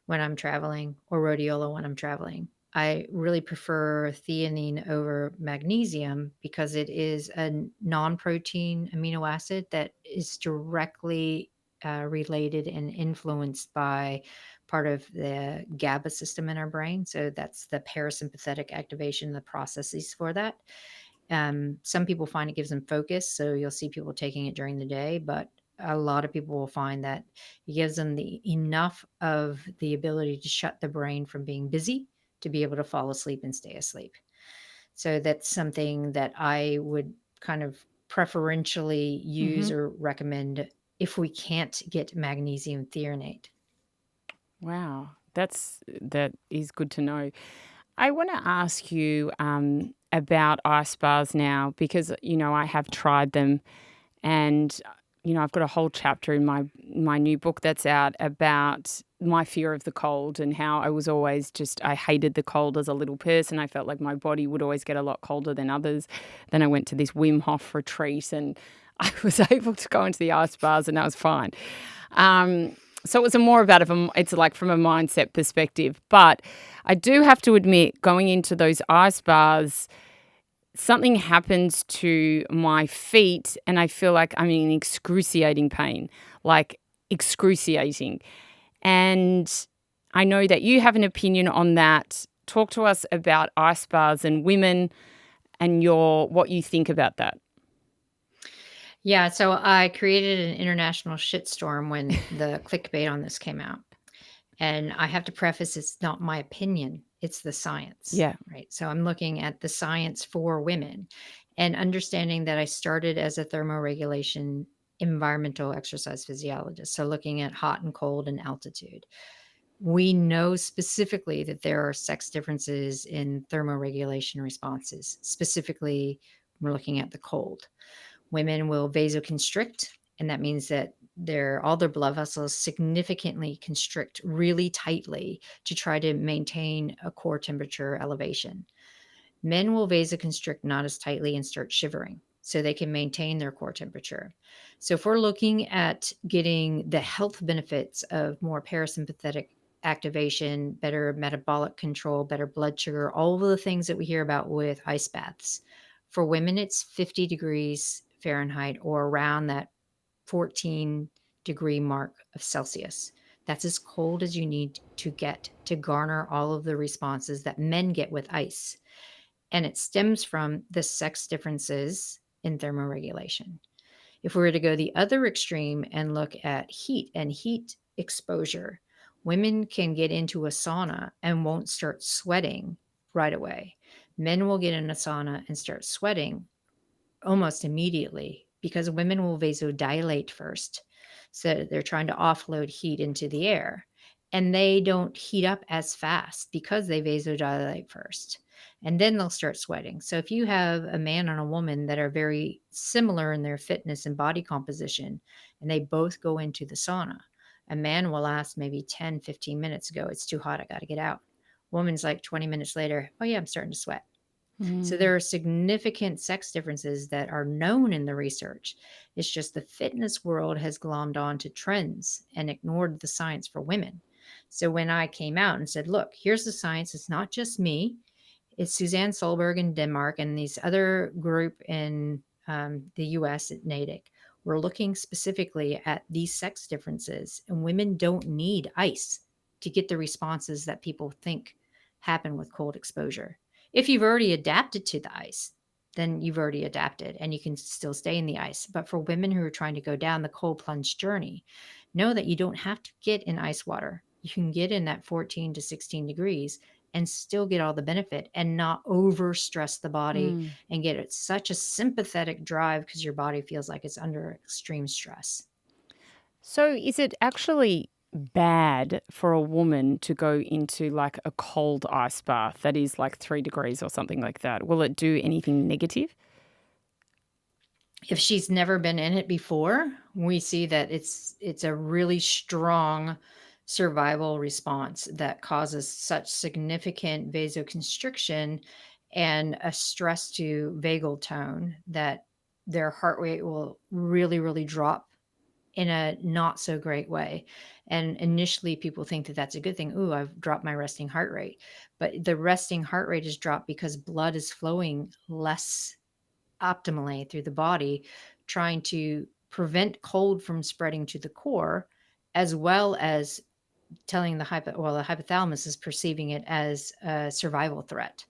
when I'm traveling or rhodiola when I'm traveling. I really prefer theanine over magnesium because it is a non-protein amino acid that is directly related and influenced by part of the GABA system in our brain. So that's the parasympathetic activation, the processes for that. Some people find it gives them focus. So you'll see people taking it during the day, but a lot of people will find that it gives them enough of the ability to shut the brain from being busy to be able to fall asleep and stay asleep. So that's something that I would kind of preferentially use or recommend if we can't get magnesium threonate. Wow, that is good to know. I want to ask you about ice bars now because I have tried them, and I've got a whole chapter in my new book that's out about my fear of the cold and how I was always I hated the cold as a little person. I felt like my body would always get a lot colder than others. Then I went to this Wim Hof retreat and I was able to go into the ice bars and that was fine. So it was more about it's like from a mindset perspective. But I do have to admit, going into those ice bars, something happens to my feet and I feel like I'm in excruciating pain, like excruciating. And I know that you have an opinion on that. Talk to us about ice bars and women and what you think about that. Yeah, so I created an international shitstorm when the clickbait on this came out. And I have to preface, it's not my opinion, it's the science. Yeah. Right. So I'm looking at the science for women and understanding that I started as a thermoregulation environmental exercise physiologist. So looking at hot and cold and altitude. We know specifically that there are sex differences in thermoregulation responses. Specifically, we're looking at the cold. Women will vasoconstrict, and that means that all their blood vessels significantly constrict really tightly to try to maintain a core temperature elevation. Men will vasoconstrict not as tightly and start shivering so they can maintain their core temperature. So if we're looking at getting the health benefits of more parasympathetic activation, better metabolic control, better blood sugar, all of the things that we hear about with ice baths, for women, it's 50 degrees Fahrenheit or around that 14-degree mark of Celsius. That's as cold as you need to get to garner all of the responses that men get with ice. And it stems from the sex differences in thermoregulation. If we were to go the other extreme and look at heat and heat exposure, women can get into a sauna and won't start sweating right away. Men will get in a sauna and start sweating almost immediately because women will vasodilate first. So they're trying to offload heat into the air. And they don't heat up as fast because they vasodilate first. And then they'll start sweating. So if you have a man and a woman that are very similar in their fitness and body composition, and they both go into the sauna, a man will last maybe 10, 15 minutes ago. It's too hot. I got to get out. Woman's like 20 minutes later. Oh, yeah, I'm starting to sweat. So there are significant sex differences that are known in the research. It's just the fitness world has glommed on to trends and ignored the science for women. So when I came out and said, look, here's the science, it's not just me. It's Suzanne Solberg in Denmark and these other group in the US at Natick. We're looking specifically at these sex differences, and women don't need ice to get the responses that people think happen with cold exposure. If you've already adapted to the ice, then you've already adapted and you can still stay in the ice. But for women who are trying to go down the cold plunge journey, know that you don't have to get in ice water. You can get in that 14 to 16 degrees and still get all the benefit and not over stress the body and get it such a sympathetic drive because your body feels like it's under extreme stress. So is it actually bad for a woman to go into like a cold ice bath that is like 3 degrees or something like that? Will it do anything negative? If she's never been in it before, we see that it's a really strong survival response that causes such significant vasoconstriction and a stress to vagal tone that their heart rate will really, really drop in a not so great way. And initially people think that that's a good thing. Ooh, I've dropped my resting heart rate. But the resting heart rate is dropped because blood is flowing less optimally through the body, trying to prevent cold from spreading to the core, as well as telling the hypothalamus is perceiving it as a survival threat.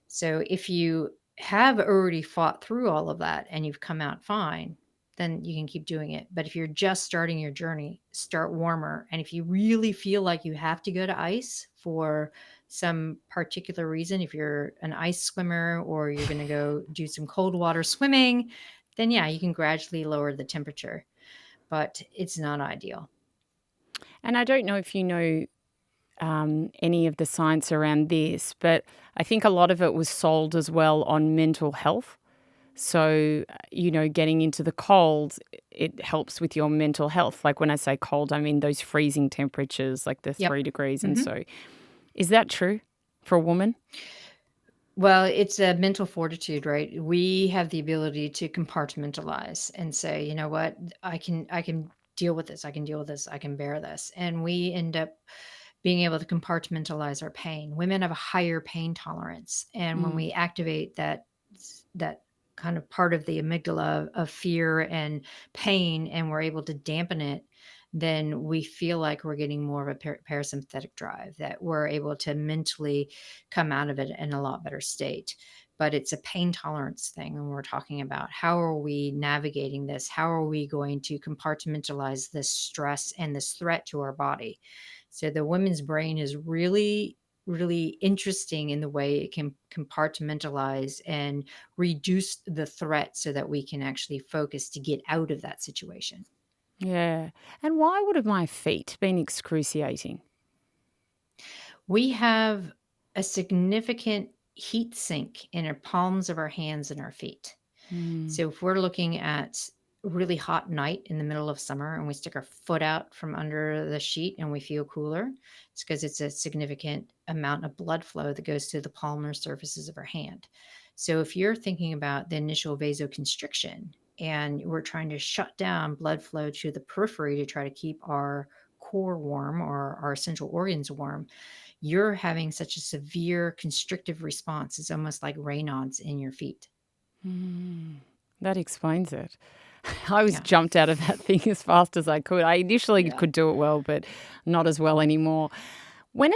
So if you have already fought through all of that and you've come out fine, then you can keep doing it. But if you're just starting your journey, start warmer. And if you really feel like you have to go to ice for some particular reason, if you're an ice swimmer or you're going to go do some cold water swimming, then yeah, you can gradually lower the temperature, but it's not ideal. And I don't know if you know any of the science around this, but I think a lot of it was sold as well on mental health. So, getting into the cold, it helps with your mental health. Like when I say cold, I mean those freezing temperatures, like the 3 degrees. And so is that true for a woman? Well, it's a mental fortitude, right? We have the ability to compartmentalize and say, you know what, I can deal with this. I can deal with this. I can bear this. And we end up being able to compartmentalize our pain. Women have a higher pain tolerance. And when we activate that kind of part of the amygdala of fear and pain, and we're able to dampen it, then we feel like we're getting more of a parasympathetic drive, that we're able to mentally come out of it in a lot better state. But it's a pain tolerance thing. And we're talking about how are we navigating this? How are we going to compartmentalize this stress and this threat to our body? So the women's brain is really, really interesting in the way it can compartmentalize and reduce the threat so that we can actually focus to get out of that situation. Yeah. And why would have my feet been excruciating? We have a significant heat sink in our palms of our hands and our feet. So if we're looking at a really hot night in the middle of summer and we stick our foot out from under the sheet and we feel cooler, it's because it's a significant amount of blood flow that goes to the palmar surfaces of our hand. So if you're thinking about the initial vasoconstriction and we're trying to shut down blood flow to the periphery to try to keep our core warm or our central organs warm, you're having such a severe constrictive response. It's almost like Raynaud's in your feet. That explains it. I was jumped out of that thing as fast as I could. I initially could do it well, but not as well anymore. When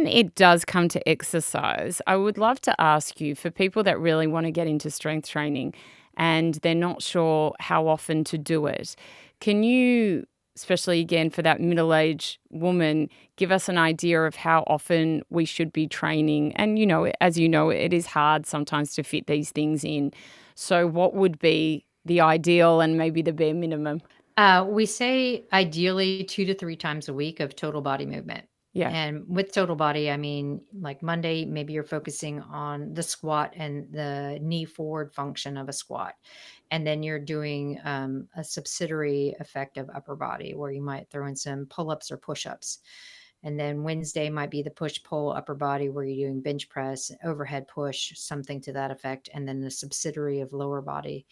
it does come to exercise, I would love to ask you, for people that really want to get into strength training and they're not sure how often to do it, can you, especially again for that middle-aged woman, give us an idea of how often we should be training? And, as you know, it is hard sometimes to fit these things in. So what would be the ideal and maybe the bare minimum? We say ideally 2 to 3 times a week of total body movement. Yeah. And with total body, I mean, like Monday, maybe you're focusing on the squat and the knee forward function of a squat. And then you're doing a subsidiary effect of upper body where you might throw in some pull ups or push ups. And then Wednesday might be the push pull upper body where you're doing bench press, overhead push, something to that effect. And then the subsidiary of lower body.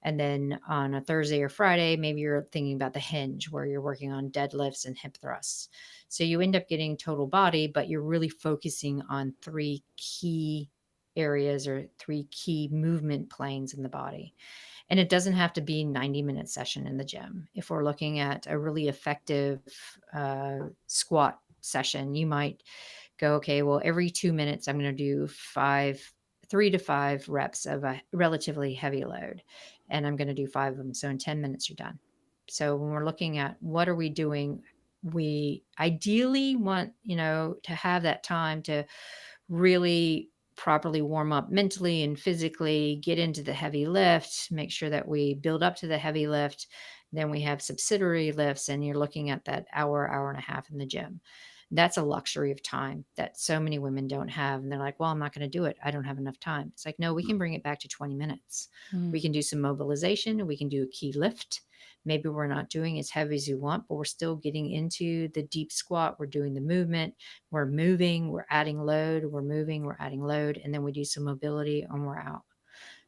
And then on a Thursday or Friday, maybe you're thinking about the hinge where you're working on deadlifts and hip thrusts. So you end up getting total body, but you're really focusing on 3 key areas or 3 key movement planes in the body. And it doesn't have to be 90-minute session in the gym. If we're looking at a really effective squat session, you might go, okay, well, every 2 minutes, I'm going to do 3 to 5 reps of a relatively heavy load. And I'm going to do 5 of them. So in 10 minutes, you're done. So when we're looking at what are we doing, we ideally want, to have that time to really properly warm up mentally and physically, get into the heavy lift, make sure that we build up to the heavy lift. Then we have subsidiary lifts, and you're looking at that hour and a half in the gym. That's a luxury of time that so many women don't have. And they're like, well, I'm not going to do it. I don't have enough time. It's like, no, we can bring it back to 20 minutes. We can do some mobilization. We can do a key lift. Maybe we're not doing as heavy as you want, but we're still getting into the deep squat. We're doing the movement. We're moving. We're adding load. We're moving. We're adding load. And then we do some mobility and we're out.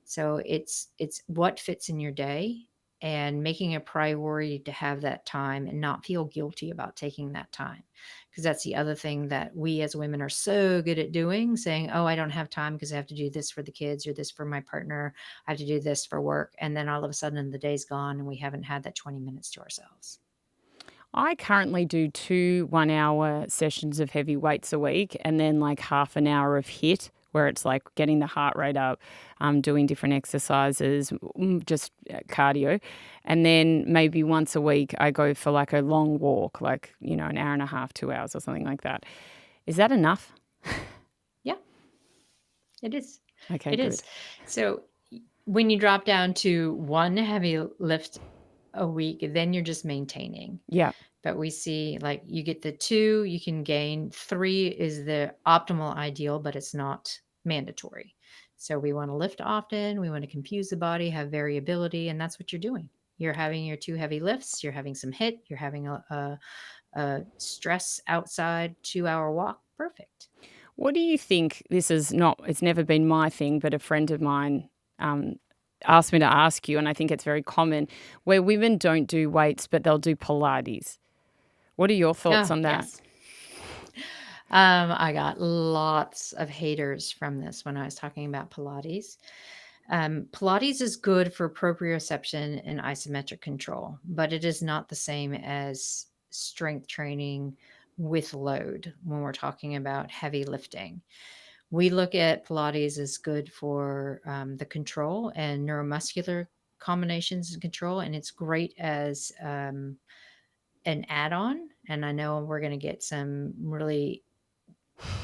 So it's what fits in your day and making a priority to have that time and not feel guilty about taking that time. Because that's the other thing that we as women are so good at doing, saying, oh, I don't have time because I have to do this for the kids or this for my partner. I have to do this for work. And then all of a sudden the day's gone and we haven't had that 20 minutes to ourselves. I currently do 2 1-hour sessions of heavy weights a week and then like half an hour of HIIT, where it's like getting the heart rate up, doing different exercises, just cardio. And then maybe once a week I go for like a long walk, like, an hour and a half, 2 hours or something like that. Is that enough? Yeah, it is. Okay, It good. is. So when you drop down to 1 heavy lift a week, then you're just maintaining. Yeah. But we see like you get the 2, you can gain. 3 is the optimal ideal, but it's not mandatory. So we want to lift often. We want to confuse the body, have variability, and that's what you're doing. You're having your 2 heavy lifts. You're having some HIIT. You're having a stress outside 2-hour walk. Perfect. What do you think? It's never been my thing, but a friend of mine asked me to ask you, and I think it's very common, where women don't do weights, but they'll do Pilates. What are your thoughts on that? Yes. I got lots of haters from this when I was talking about Pilates. Pilates is good for proprioception and isometric control, but it is not the same as strength training with load when we're talking about heavy lifting. We look at Pilates as good for the control and neuromuscular combinations and control, and it's great as an add-on. And I know we're going to get some really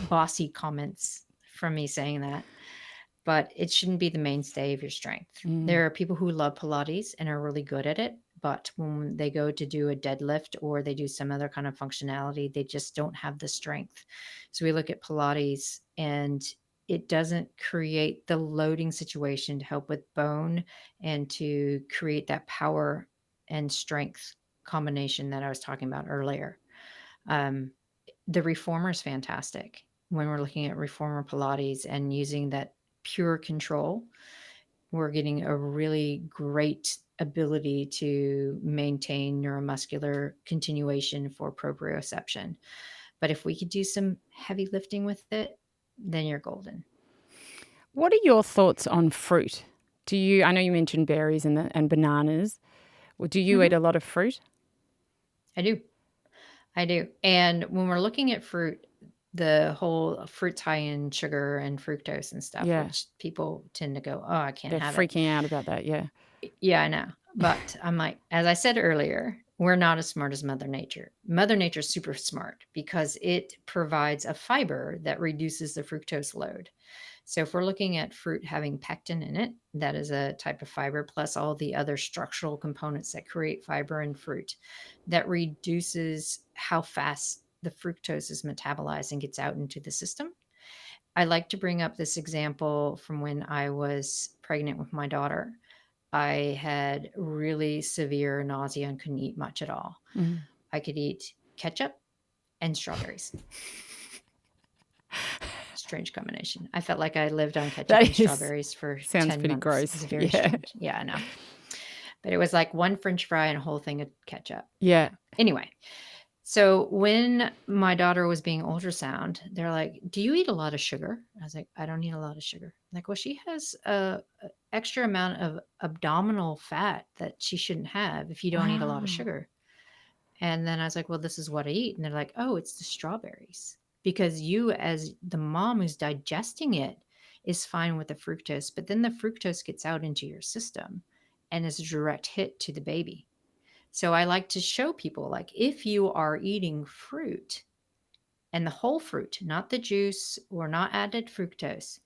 bossy comments from me saying that, but it shouldn't be the mainstay of your strength. There are people who love Pilates and are really good at it, but when they go to do a deadlift or they do some other kind of functionality, they just don't have the strength. So we look at Pilates and it doesn't create the loading situation to help with bone and to create that power and strength combination that I was talking about earlier. The reformer is fantastic when we're looking at reformer Pilates and using that pure control. We're getting a really great ability to maintain neuromuscular continuation for proprioception. But if we could do some heavy lifting with it, then you're golden. What are your thoughts on fruit? I know you mentioned berries and bananas. Do you eat a lot of fruit? I do. And when we're looking at fruit, the whole fruit's high in sugar and fructose and stuff, Yeah. which people tend to go, oh, I can't They're have freaking out about that, yeah. it. Yeah, I know. But I'm like, as I said earlier, we're not as smart as Mother Nature. Mother Nature's super smart because it provides a fiber that reduces the fructose load. So if we're looking at fruit having pectin in it, that is a type of fiber, plus all the other structural components that create fiber in fruit, that reduces how fast the fructose is metabolized and gets out into the system. I like to bring up this example from when I was pregnant with my daughter. I had really severe nausea and couldn't eat much at all. Mm. I could eat ketchup and strawberries. Strange combination. I felt like I lived on ketchup That and is- strawberries for sounds 10 pretty months. gross. It's very Yeah. strange. Yeah, I know. But it was like one French fry and a whole thing of ketchup. Yeah. Anyway, so when my daughter was being ultrasound, they're like, "Do you eat a lot of sugar?" I was like, "I don't eat a lot of sugar." Like, well, she has a extra amount of abdominal fat that she shouldn't have if you don't eat a lot of Wow. sugar. And then I was like, "Well, this is what I eat." And they're like, "Oh, it's the strawberries." Because you, as the mom who's digesting it, is fine with the fructose, but then the fructose gets out into your system and is a direct hit to the baby. So I like to show people, like, if you are eating fruit and the whole fruit, not the juice or not added fructose,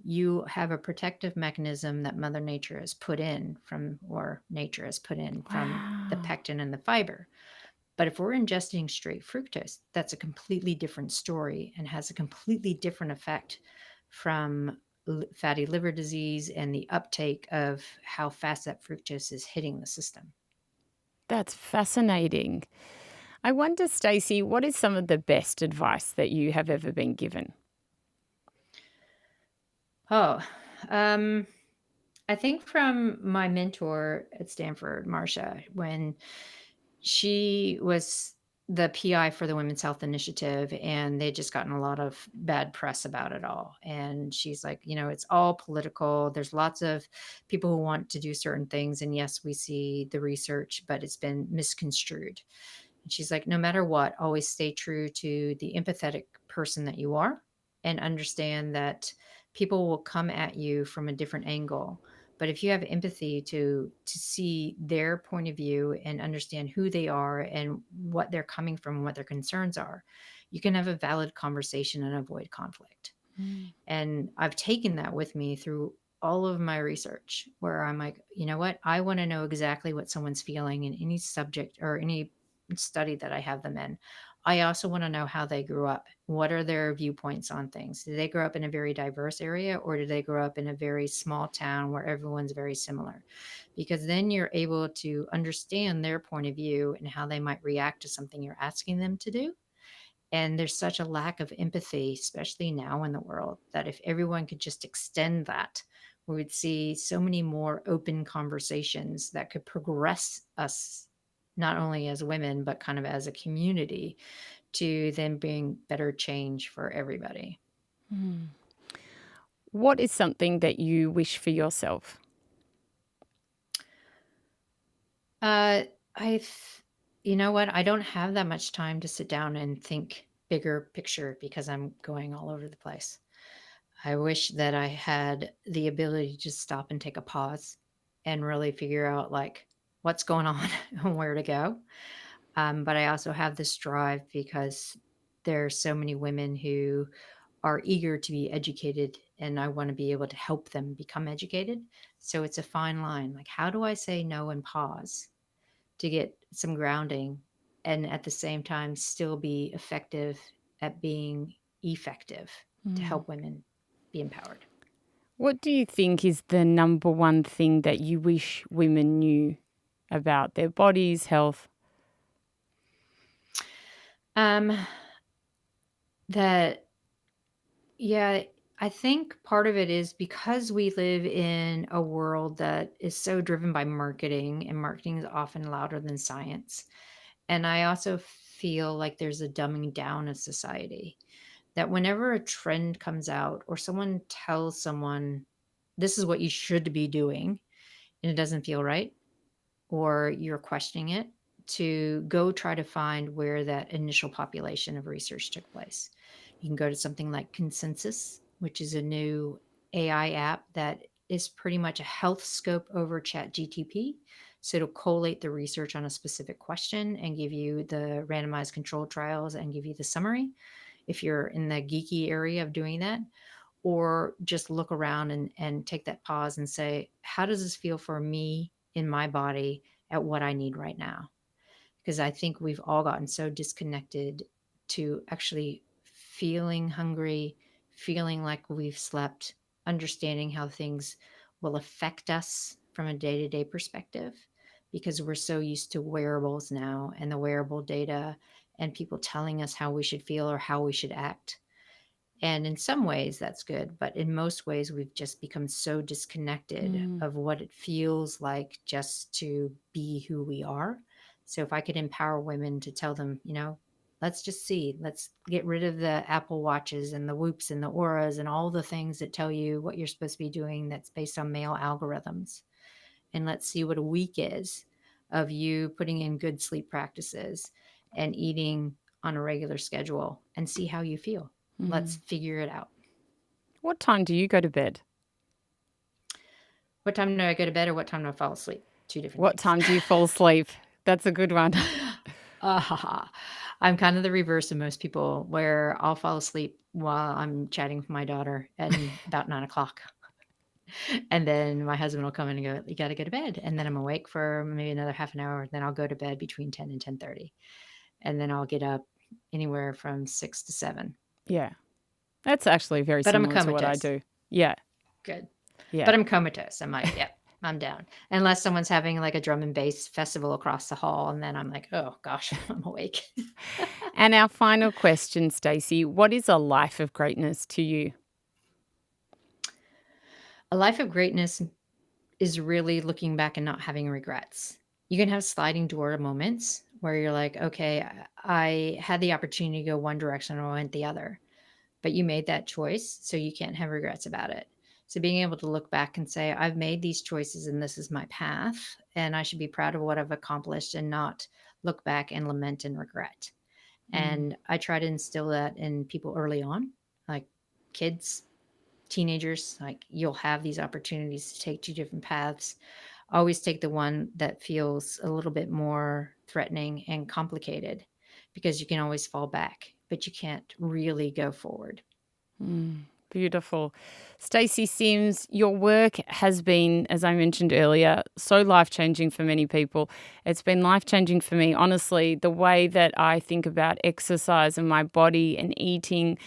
you have a protective mechanism that Mother Nature has put in from, or nature has put in from the Wow. pectin and the fiber. But if we're ingesting straight fructose, that's a completely different story and has a completely different effect from fatty liver disease and the uptake of how fast that fructose is hitting the system. That's fascinating. I wonder, Stacey, what is some of the best advice that you have ever been given? Oh, I think from my mentor at Stanford, Marcia, when she was the PI for the Women's Health Initiative, and they'd just gotten a lot of bad press about it all. And she's like, it's all political. There's lots of people who want to do certain things. And yes, we see the research, but it's been misconstrued. And she's like, no matter what, always stay true to the empathetic person that you are and understand that people will come at you from a different angle. But if you have empathy to see their point of view and understand who they are and what they're coming from, what their concerns are, you can have a valid conversation and avoid conflict. And I've taken that with me through all of my research, where I'm like, you know what? I want to know exactly what someone's feeling in any subject or any study that I have them in. I also want to know how they grew up. What are their viewpoints on things? Did they grow up in a very diverse area, or did they grow up in a very small town where everyone's very similar? Because then you're able to understand their point of view and how they might react to something you're asking them to do. And there's such a lack of empathy, especially now in the world, that if everyone could just extend that, we would see so many more open conversations that could progress us, not only as women, but kind of as a community, to then bring better change for everybody. What is something that you wish for yourself? You know what? I don't have that much time to sit down and think bigger picture because I'm going all over the place. I wish that I had the ability to just stop and take a pause and really figure out like what's going on and where to go. But I also have this drive because there are so many women who are eager to be educated, and I want to be able to help them become educated. So it's a fine line. Like, how do I say no and pause to get some grounding and at the same time still be effective at being effective to help women be empowered? What do you think is the number one thing that you wish women knew about their bodies, health? I think part of it is because we live in a world that is so driven by marketing, and marketing is often louder than science. And I also feel like there's a dumbing down of society, that whenever a trend comes out or someone tells someone this is what you should be doing and it doesn't feel right, or you're questioning it, to go try to find where that initial population of research took place. You can go to something like Consensus, which is a new AI app that is pretty much a health scope over ChatGTP. So it'll collate the research on a specific question and give you the randomized controlled trials and give you the summary if you're in the geeky area of doing that. or just look around and take that pause and say, how does this feel for me in my body at what I need right now? Because I think we've all gotten so disconnected to actually feeling hungry, feeling like we've slept, understanding how things will affect us from a day-to-day perspective, because we're so used to wearables now and the wearable data and people telling us how we should feel or how we should act. And in some ways that's good, but in most ways we've just become so disconnected of what it feels like just to be who we are. So if I could empower women to tell them, let's just let's get rid of the Apple Watches and the Whoops and the Auras and all the things that tell you what you're supposed to be doing that's based on male algorithms. And let's see what a week is of you putting in good sleep practices and eating on a regular schedule and see how you feel. Let's figure it out. What time do you go to bed? What time do I go to bed or what time do I fall asleep? Two different What things. time do you fall asleep? That's a good one. I'm kind of the reverse of most people, where I'll fall asleep while I'm chatting with my daughter at about 9:00. And then my husband will come in and go, you got to go to bed. And then I'm awake for maybe another half an hour. Then I'll go to bed between 10 and 10:30. And then I'll get up anywhere from 6 to 7. Yeah. That's actually very But I'm similar to what I comatose. do. Yeah. Good. Yeah. But I'm comatose. I'm like, yeah, I'm down. Unless someone's having like a drum and bass festival across the hall. And then I'm like, oh gosh, I'm awake. And our final question, Stacy, what is a life of greatness to you? A life of greatness is really looking back and not having regrets. You can have sliding door moments where you're like, okay, I had the opportunity to go one direction and I went the other, but you made that choice, so you can't have regrets about it. So being able to look back and say, I've made these choices and this is my path, and I should be proud of what I've accomplished and not look back and lament and regret. And I try to instill that in people early on, like kids, teenagers. Like, you'll have these opportunities to take two different paths. Always take the one that feels a little bit more threatening and complicated, because you can always fall back, but you can't really go forward. Beautiful. Stacy Sims, your work has been, as I mentioned earlier, so life-changing for many people. It's been life-changing for me. Honestly, the way that I think about exercise and my body and eating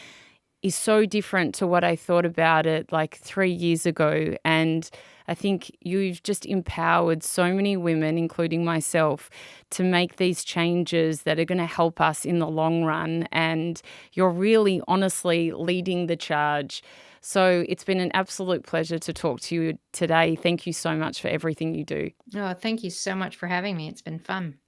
is so different to what I thought about it like 3 years ago. And I think you've just empowered so many women, including myself, to make these changes that are going to help us in the long run. And you're really honestly leading the charge. So it's been an absolute pleasure to talk to you today. Thank you so much for everything you do. Oh, thank you so much for having me. It's been fun.